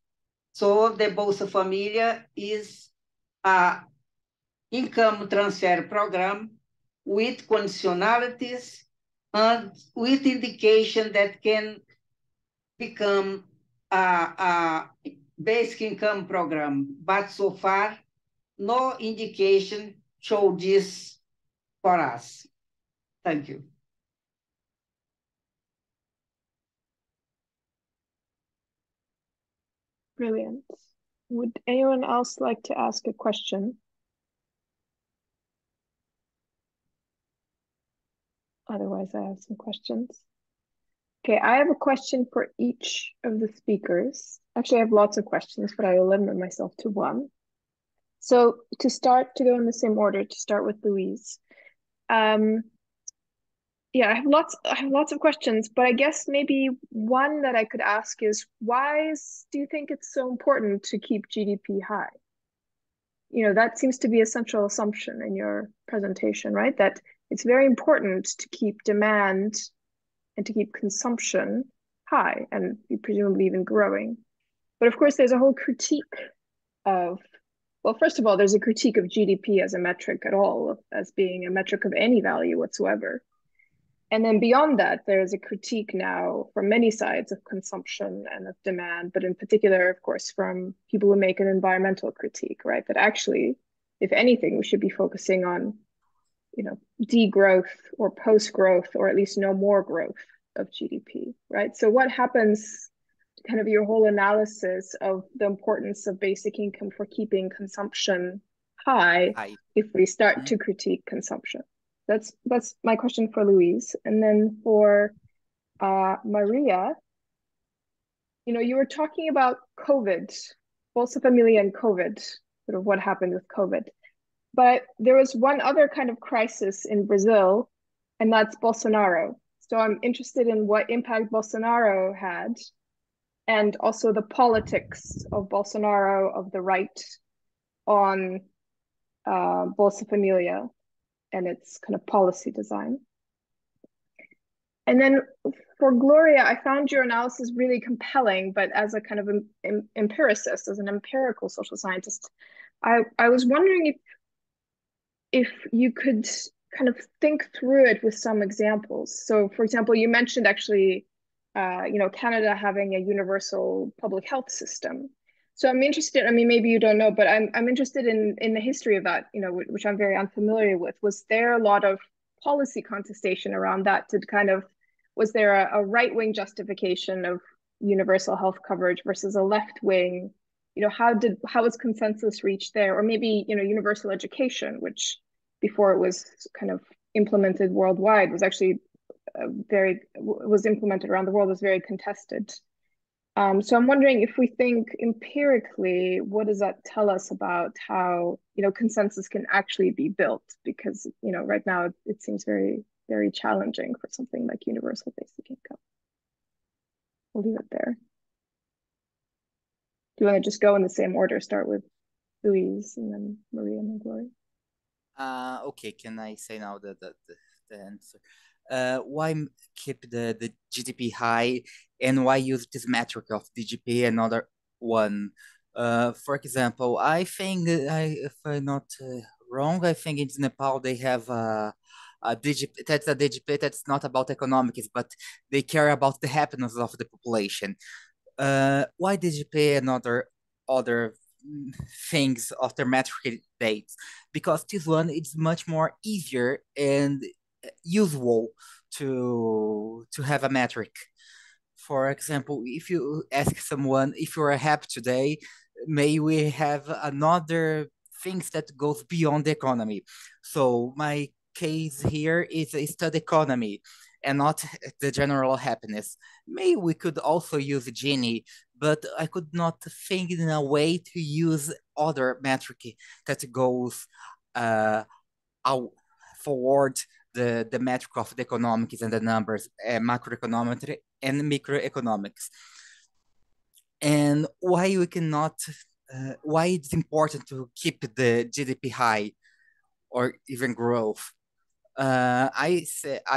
So the Bolsa Família is an income transfer program with conditionalities and with indication that can become a basic income program. But so far, no indication show this for us. Thank you. Brilliant. Would anyone else like to ask a question? Otherwise, I have some questions. Okay, I have a question for each of the speakers. Actually, I have lots of questions, but I will limit myself to one. So to start, to go in the same order, to start with Luiz. Yeah, I have lots of questions, but I guess maybe one that I could ask is, do you think it's so important to keep GDP high? You know, that seems to be a central assumption in your presentation, right? That it's very important to keep demand and to keep consumption high and presumably even growing. But of course, there's a whole critique of, well, first of all, there's a critique of GDP as a metric at all, as being a metric of any value whatsoever. And then beyond that, there's a critique now from many sides of consumption and of demand, but in particular, of course, from people who make an environmental critique, right? That actually, if anything, we should be focusing on, you know, degrowth or post-growth, or at least no more growth of GDP, right? So what happens to kind of your whole analysis of the importance of basic income for keeping consumption high if we start to critique consumption? That's my question for Luiz. And then for Maria, you know, you were talking about COVID, Bolsa Família and COVID, sort of what happened with COVID. But there was one other kind of crisis in Brazil, and that's Bolsonaro. So I'm interested in what impact Bolsonaro had, and also the politics of Bolsonaro, of the right, on Bolsa Família and its kind of policy design. And then for Gloria, I found your analysis really compelling, but as a kind of empiricist, as an empirical social scientist, I was wondering if you could kind of think through it with some examples. So for example, you mentioned actually, you know, Canada having a universal public health system. So I'm interested, I mean, maybe you don't know, but I'm interested in the history of that, you know, which I'm very unfamiliar with. Was there a lot of policy contestation around that to kind of, was there a right-wing justification of universal health coverage versus a left-wing? You know, how was consensus reached there? Or maybe, you know, universal education, which before it was kind of implemented worldwide was actually was implemented around the world, was very contested. So I'm wondering, if we think empirically, what does that tell us about how, you know, consensus can actually be built? Because, you know, right now it seems very, very challenging for something like universal basic income. We'll leave it there. Do you want to just go in the same order? Start with Luiz and then Maria and then Gloria. Okay, can I say now the answer? Why keep the GDP high, and why use this metric of DGP? Another one. For example, I think if I'm not wrong, I think in Nepal they have a DGP. That's a DGP that's not about economics, but they care about the happiness of the population. Why DGP and other things of their metric dates? Because this one is much more easier and useful to have a metric. For example, if you ask someone if you are happy today, may we have another things that goes beyond the economy. So my case here is a study economy and not the general happiness. Maybe we could also use Gini, but I could not think in a way to use other metric that goes out forward the metric of the economics and the numbers, macroeconomics and microeconomics. And why we cannot, why it's important to keep the GDP high or even growth. I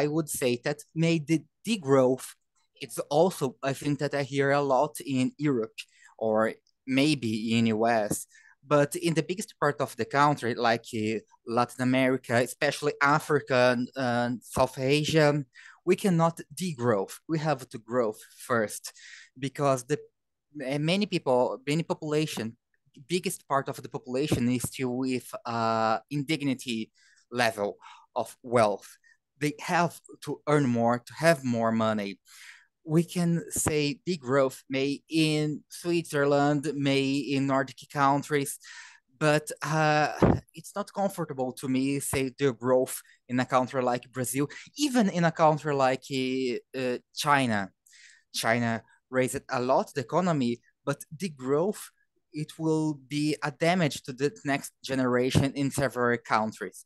would say that made the degrowth. It's also, I think that I hear a lot in Europe or maybe in US, but in the biggest part of the country, like Latin America, especially Africa and South Asia, we cannot degrowth. We have to grow first because the many people, many population, biggest part of the population is still with indignity level of wealth. They have to earn more to have more money. We can say big growth may in Switzerland, may in Nordic countries, but it's not comfortable to me say the growth in a country like Brazil, even in a country like China. China raised a lot the economy, but the growth, it will be a damage to the next generation in several countries.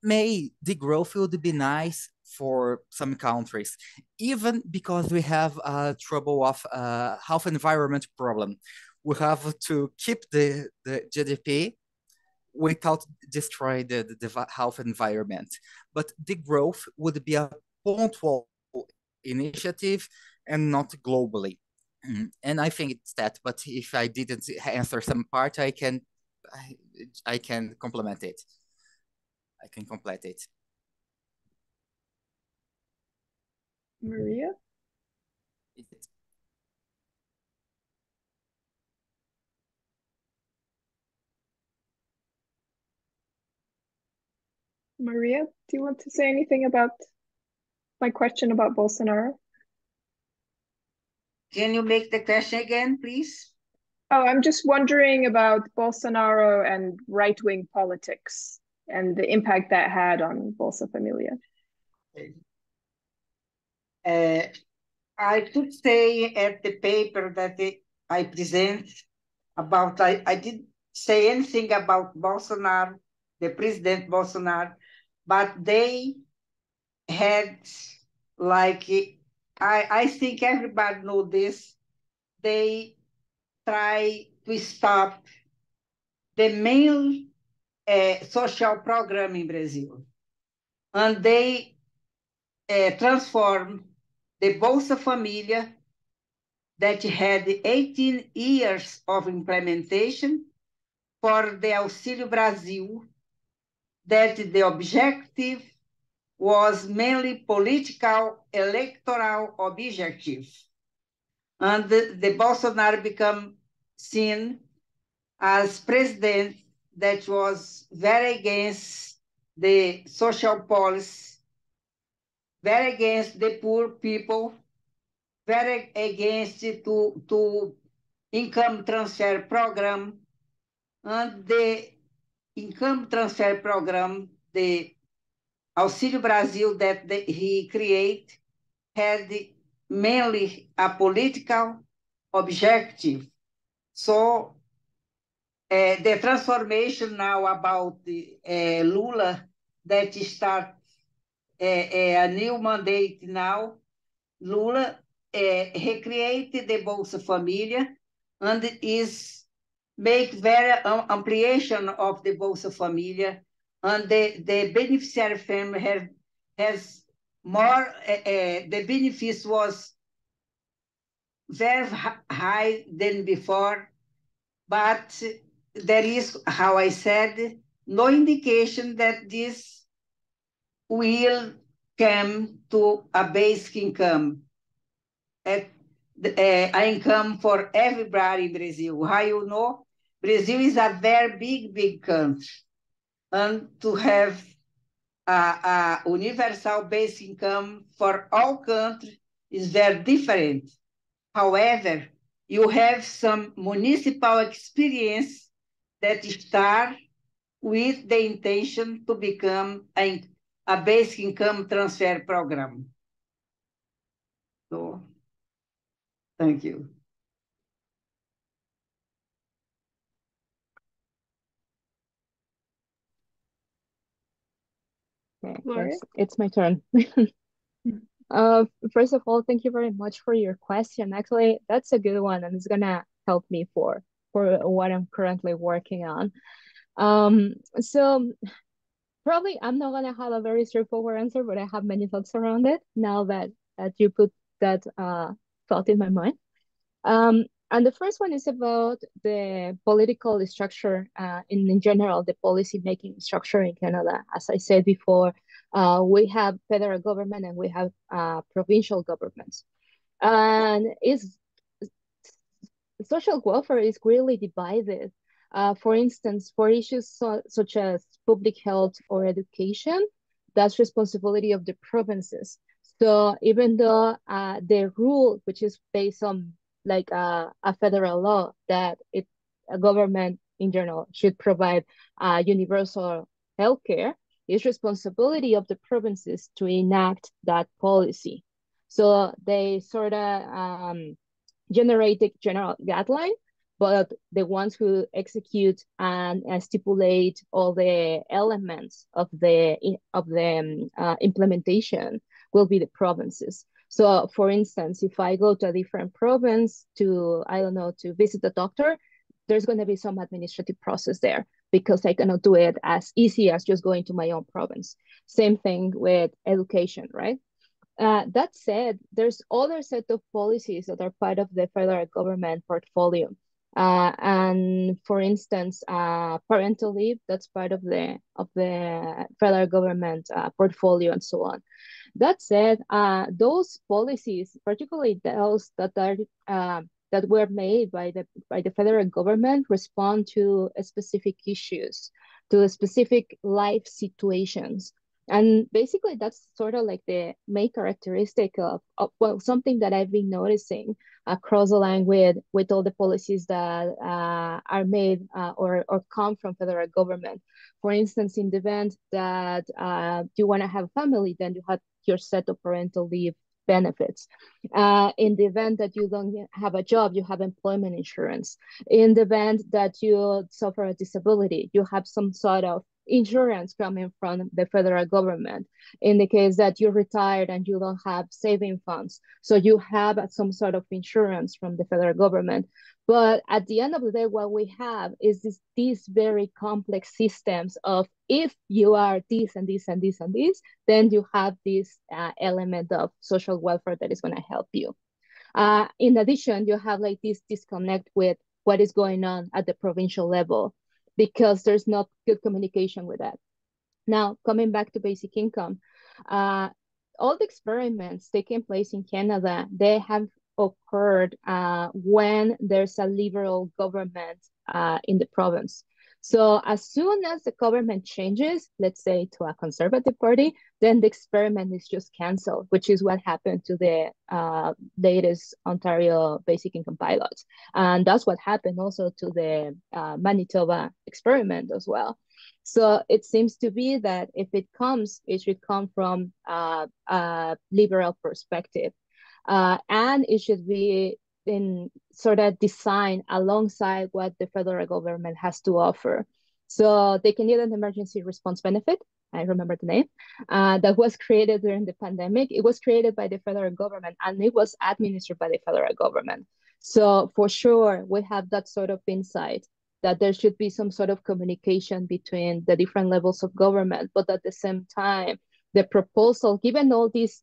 May the growth would be nice for some countries, even because we have a trouble of health environment problem. We have to keep the GDP without destroy the health environment. But the growth would be a punctual initiative and not globally. And I think it's that, but if I didn't answer some part, I can complement it. I can complete it. Maria? Maria, do you want to say anything about my question about Bolsonaro? Can you make the question again, please? Oh, I'm just wondering about Bolsonaro and right-wing politics and the impact that had on Bolsa Família. I could say at the paper that I present about, I didn't say anything about Bolsonaro, the President Bolsonaro, but they had like, I think everybody knows this, they try to stop the main social program in Brazil. And they transform the Bolsa Família that had 18 years of implementation for the Auxílio Brasil, that the objective was mainly political, electoral objective. And the Bolsonaro become seen as president that was very against the social policy, very against the poor people, very against to income transfer program. And the income transfer program, the Auxílio Brasil that he created, had mainly a political objective. So the transformation now about Lula that start a new mandate now, Lula recreated the Bolsa Família and is make very ampliation of the Bolsa Família and the beneficiary family has more, the benefits was very high than before, but there is, how I said, no indication that this will come to a basic income, an income for everybody in Brazil. How you know, Brazil is a very big country, and to have a universal basic income for all countries is very different. However, you have some municipal experience that start with the intention to become a basic income transfer program. So, thank you. Okay, yes, it's my turn. First of all, thank you very much for your question. Actually, that's a good one, and it's gonna help me for what I'm currently working on. So probably I'm not gonna have a very straightforward answer, but I have many thoughts around it now that you put that thought in my mind. And the first one is about the political structure in general, the policy making structure in Canada. As I said before, we have federal government and we have provincial governments. And social welfare is really divided. For instance, for issues such as public health or education, that's responsibility of the provinces. So even though the rule, which is based on like a federal law, that a government in general should provide universal healthcare, it's responsibility of the provinces to enact that policy. So they sort of generate the general guideline, but the ones who execute and stipulate all the elements of the implementation will be the provinces. So for instance, if I go to a different province to, I don't know, to visit the doctor, there's going to be some administrative process there because I cannot do it as easy as just going to my own province. Same thing with education, right? That said, there's other set of policies that are part of the federal government portfolio. And for instance, parental leave, that's part of the federal government portfolio and so on. That said, those policies, particularly those that are that were made by the federal government, respond to specific issues, to specific life situations. And basically, that's sort of like the main characteristic of well, something that I've been noticing across the line with all the policies that are made or come from federal government. For instance, in the event that you want to have a family, then you have your set of parental leave benefits. In the event that you don't have a job, you have employment insurance. In the event that you suffer a disability, you have some sort of insurance coming from the federal government. In the case that you're retired and you don't have saving funds, so you have some sort of insurance from the federal government. But at the end of the day, what we have is these very complex systems of if you are this and this and this and this, then you have this element of social welfare that is going to help you. In addition, you have like this disconnect with what is going on at the provincial level, because there's not good communication with that. Now, coming back to basic income, all the experiments taking place in Canada, they have occurred when there's a liberal government in the province. So as soon as the government changes, let's say to a conservative party, then the experiment is just canceled, which is what happened to the latest Ontario basic income pilots. And that's what happened also to the Manitoba experiment as well. So it seems to be that if it comes, it should come from a liberal perspective. And it should be in sort of designed alongside what the federal government has to offer. So the Canadian Emergency Response Benefit, I remember the name, that was created during the pandemic. It was created by the federal government and it was administered by the federal government. So for sure, we have that sort of insight that there should be some sort of communication between the different levels of government, but at the same time, the proposal, given all these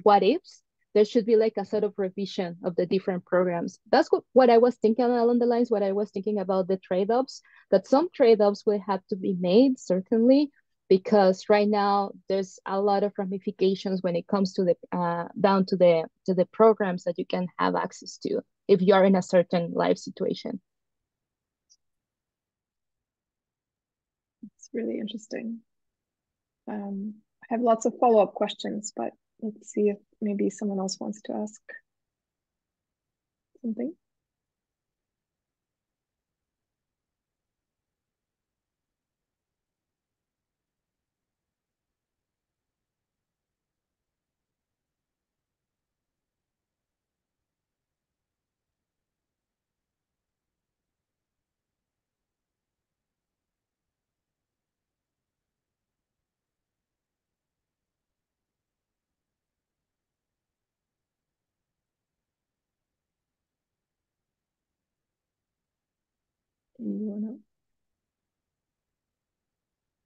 what ifs, there should be like a sort of revision of the different programs. That's what I was thinking along the lines, what I was thinking about the trade-offs, that some trade-offs will have to be made, certainly, because right now there's a lot of ramifications when it comes to the down to the programs that you can have access to if you are in a certain life situation. It's really interesting. I have lots of follow-up questions, but let's see if maybe someone else wants to ask something. Anyone else?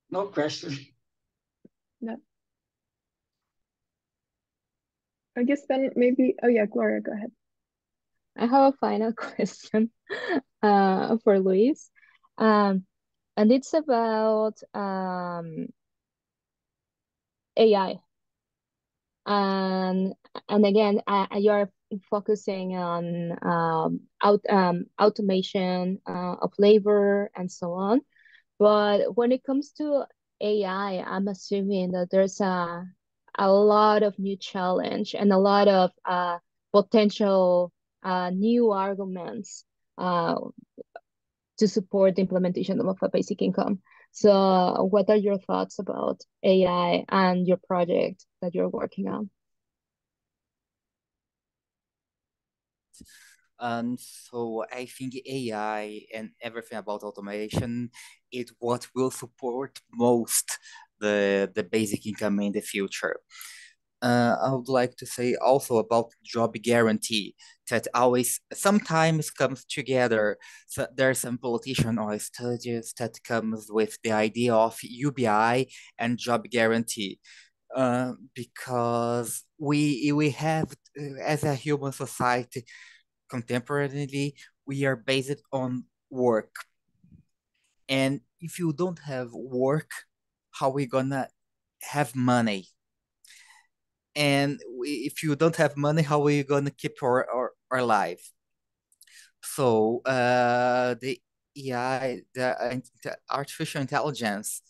No question. No. I guess then maybe, oh yeah, Gloria, go ahead. I have a final question for Luis. And it's about AI. And again, you're focusing on automation of labor and so on. But when it comes to AI, I'm assuming that there's a lot of new challenge and a lot of potential new arguments to support the implementation of a basic income. So what are your thoughts about AI and your project that you're working on? So I think AI and everything about automation is what will support most the basic income in the future. I would like to say also about job guarantee that always sometimes comes together. So there are some politician or studies that comes with the idea of UBI and job guarantee. Because we have as a human society contemporarily we are based on work, and if you don't have work, how are we gonna have money? And if you don't have money, how are you gonna keep our life? So the AI, the artificial intelligence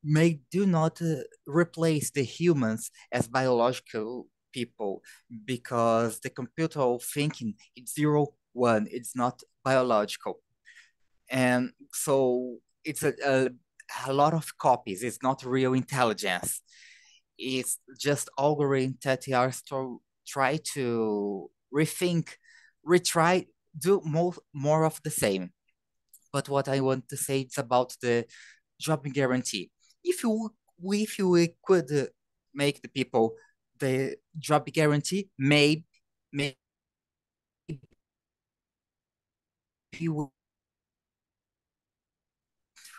may do not replace the humans as biological people, because the computer thinking it's 0, 1, it's not biological. And so it's a lot of copies, it's not real intelligence. It's just algorithms that are try to rethink, retry, do more of the same. But what I want to say is about the job guarantee. If you could make the people the job guarantee, maybe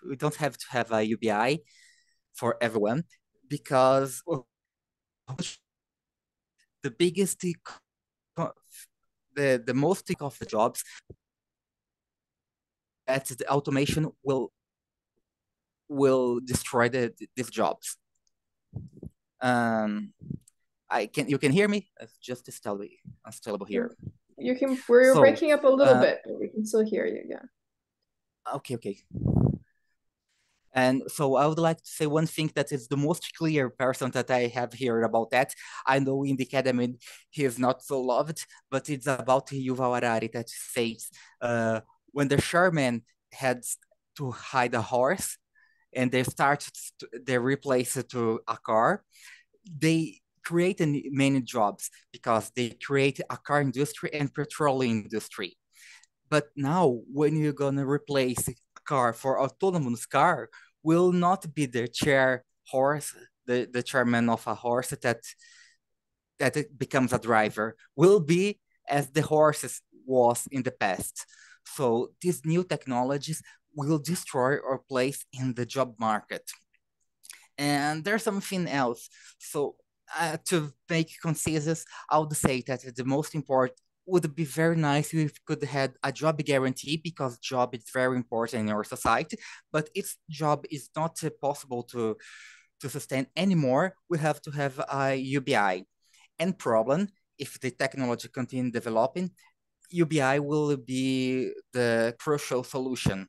we don't have to have a UBI for everyone, because the biggest the most of the jobs that the automation will destroy these jobs. You can hear me? It's just unstable here. We're breaking up a little bit, but we can still hear you, yeah. Okay. And so I would like to say one thing that is the most clear person that I have heard about that. I know in the academy he is not so loved, but it's about Yuval Harari that says when the Sherman had to hide a horse and they replace it to a car, they create many jobs because they create a car industry and petroleum industry. But now when you're gonna replace a car for autonomous car, will not be the horse, the chairman of a horse that it becomes a driver, will be as the horses was in the past. So these new technologies will destroy our place in the job market. And there's something else. So to make concise, I would say that the most important would be very nice if we could have a job guarantee, because job is very important in our society, but its job is not possible to sustain anymore. We have to have a UBI. And problem, if the technology continue developing, UBI will be the crucial solution.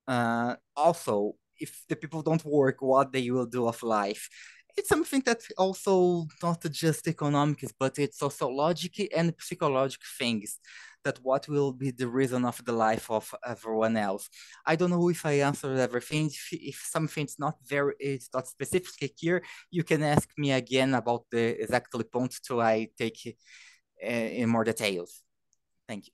Also, if the people don't work, what they will do of life? It's something that also not just economics, but it's sociological and psychological things, that what will be the reason of the life of everyone else. I don't know if I answered everything. If something's not it's not specific here, you can ask me again about the exactly point till I take in more details. Thank you.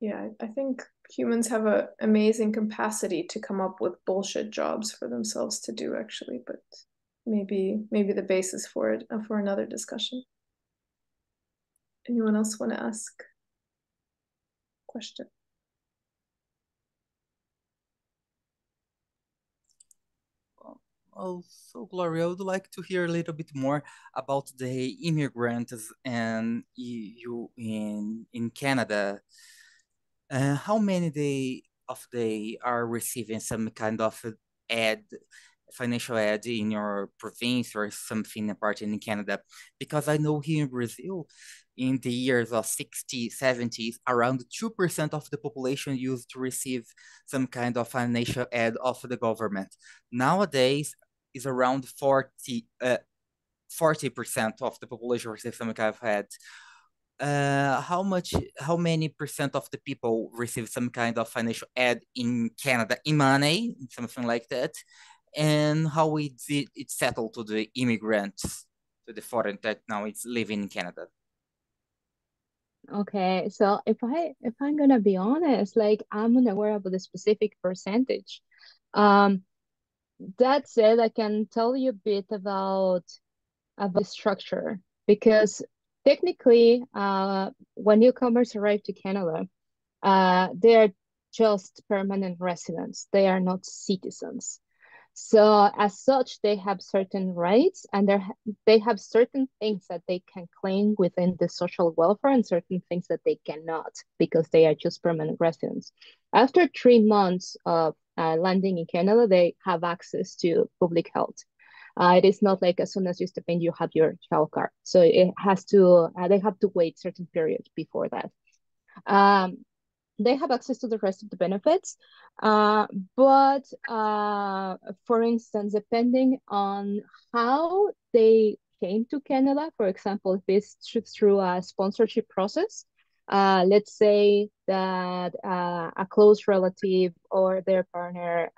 Yeah, I think humans have an amazing capacity to come up with bullshit jobs for themselves to do, actually, but maybe the basis for it for another discussion. Anyone else want to ask a question? Also, Gloria, I would like to hear a little bit more about the immigrants and you in Canada. How many of they are receiving some kind of financial aid in your province or something apart in Canada? Because I know here in Brazil, in the years of 60s, 70s, around 2% of the population used to receive some kind of financial aid of the government. Nowadays, is around 40% of the population receive some kind of aid. How many percent of the people receive some kind of financial aid in Canada in money, something like that? And how it's settled to the immigrants, to the foreign that now it's living in Canada? Okay, so if I'm gonna be honest, like I'm unaware of the specific percentage. That said, I can tell you a bit about the structure, because technically, when newcomers arrive to Canada, they are just permanent residents. They are not citizens. So as such, they have certain rights, and they have certain things that they can claim within the social welfare and certain things that they cannot, because they are just permanent residents. After 3 months of landing in Canada, they have access to public health. It is not like as soon as you step in, you have your health card. So it has to, they have to wait certain period before that. They have access to the rest of the benefits, but for instance, depending on how they came to Canada, for example, if it's through a sponsorship process, let's say that a close relative or their partner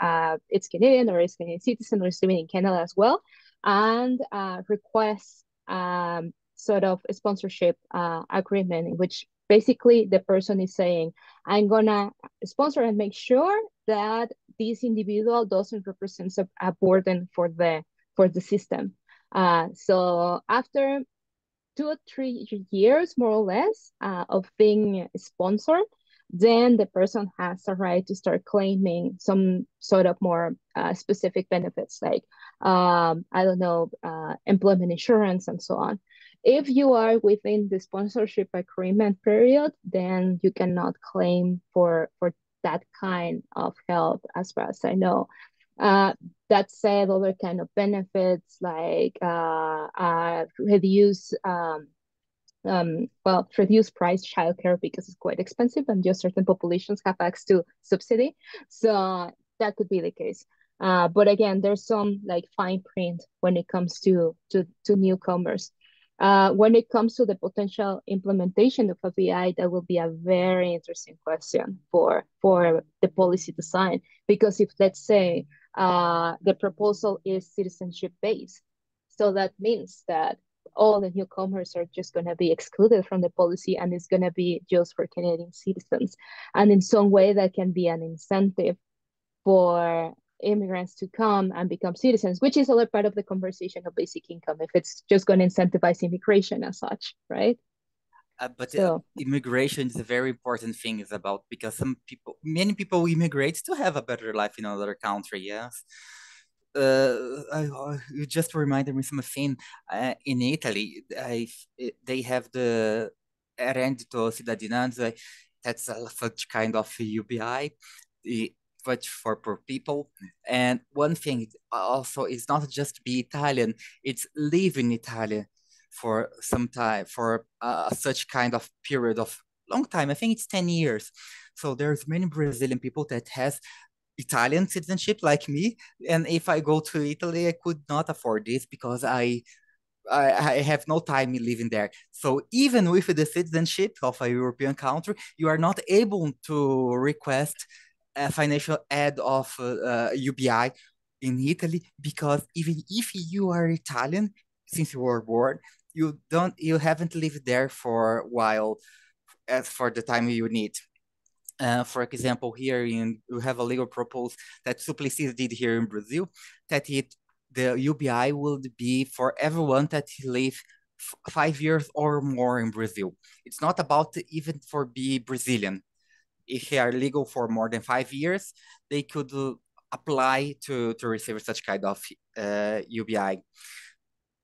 it's Canadian or is Canadian citizen or is living in Canada as well, and requests sort of a sponsorship agreement in which basically the person is saying, I'm gonna sponsor and make sure that this individual doesn't represent a burden for the system. So after 2 or 3 years, more or less, of being sponsored, then the person has a right to start claiming some sort of more specific benefits, like, I don't know, employment insurance and so on. If you are within the sponsorship agreement period, then you cannot claim for that kind of help, as far as I know. That said, other kind of benefits like reduce reduced price childcare, because it's quite expensive and just certain populations have access to subsidy. So that could be the case. But again, there's some like fine print when it comes to newcomers. When it comes to the potential implementation of a VI, that will be a very interesting question for the policy design, because if, let's say, the proposal is citizenship based, so that means that all the newcomers are just going to be excluded from the policy, and it's going to be just for Canadian citizens. And in some way, that can be an incentive for immigrants to come and become citizens, which is a part of the conversation of basic income, if it's just going to incentivize immigration as such, right? But immigration is a very important thing is about, because many people immigrate to have a better life in another country, yes. You just reminded me something. In Italy, they have the Reddito Cittadinanza. That's such kind of UBI, but for poor people. And one thing also is not just be Italian; it's live in Italy for some time, for such kind of period of long time. I think it's 10 years. So there's many Brazilian people that has Italian citizenship like me, and if I go to Italy, I could not afford this because I have no time living there. So even with the citizenship of a European country, you are not able to request a financial aid of UBI in Italy, because even if you are Italian, since you were born, you haven't lived there for a while as for the time you need. For example, here we have a legal proposal that Suplicy did here in Brazil, that the UBI will be for everyone that live 5 years or more in Brazil. It's not about even for be Brazilian. If they are legal for more than 5 years, they could apply to receive such kind of UBI.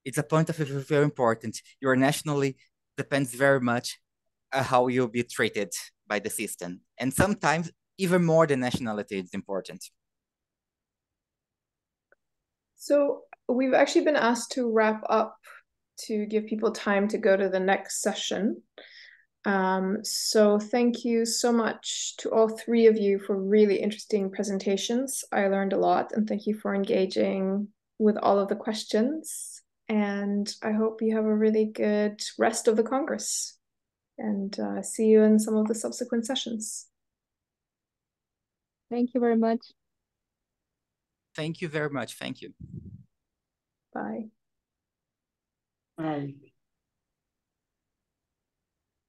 It's a point of view very important. Your nationality depends very much how you'll be treated by the system. And sometimes even more than nationality is important. So we've actually been asked to wrap up to give people time to go to the next session. So thank you so much to all three of you for really interesting presentations. I learned a lot, and thank you for engaging with all of the questions. And I hope you have a really good rest of the Congress, and see you in some of the subsequent sessions. Thank you very much. Thank you very much. Thank you. Bye. Bye.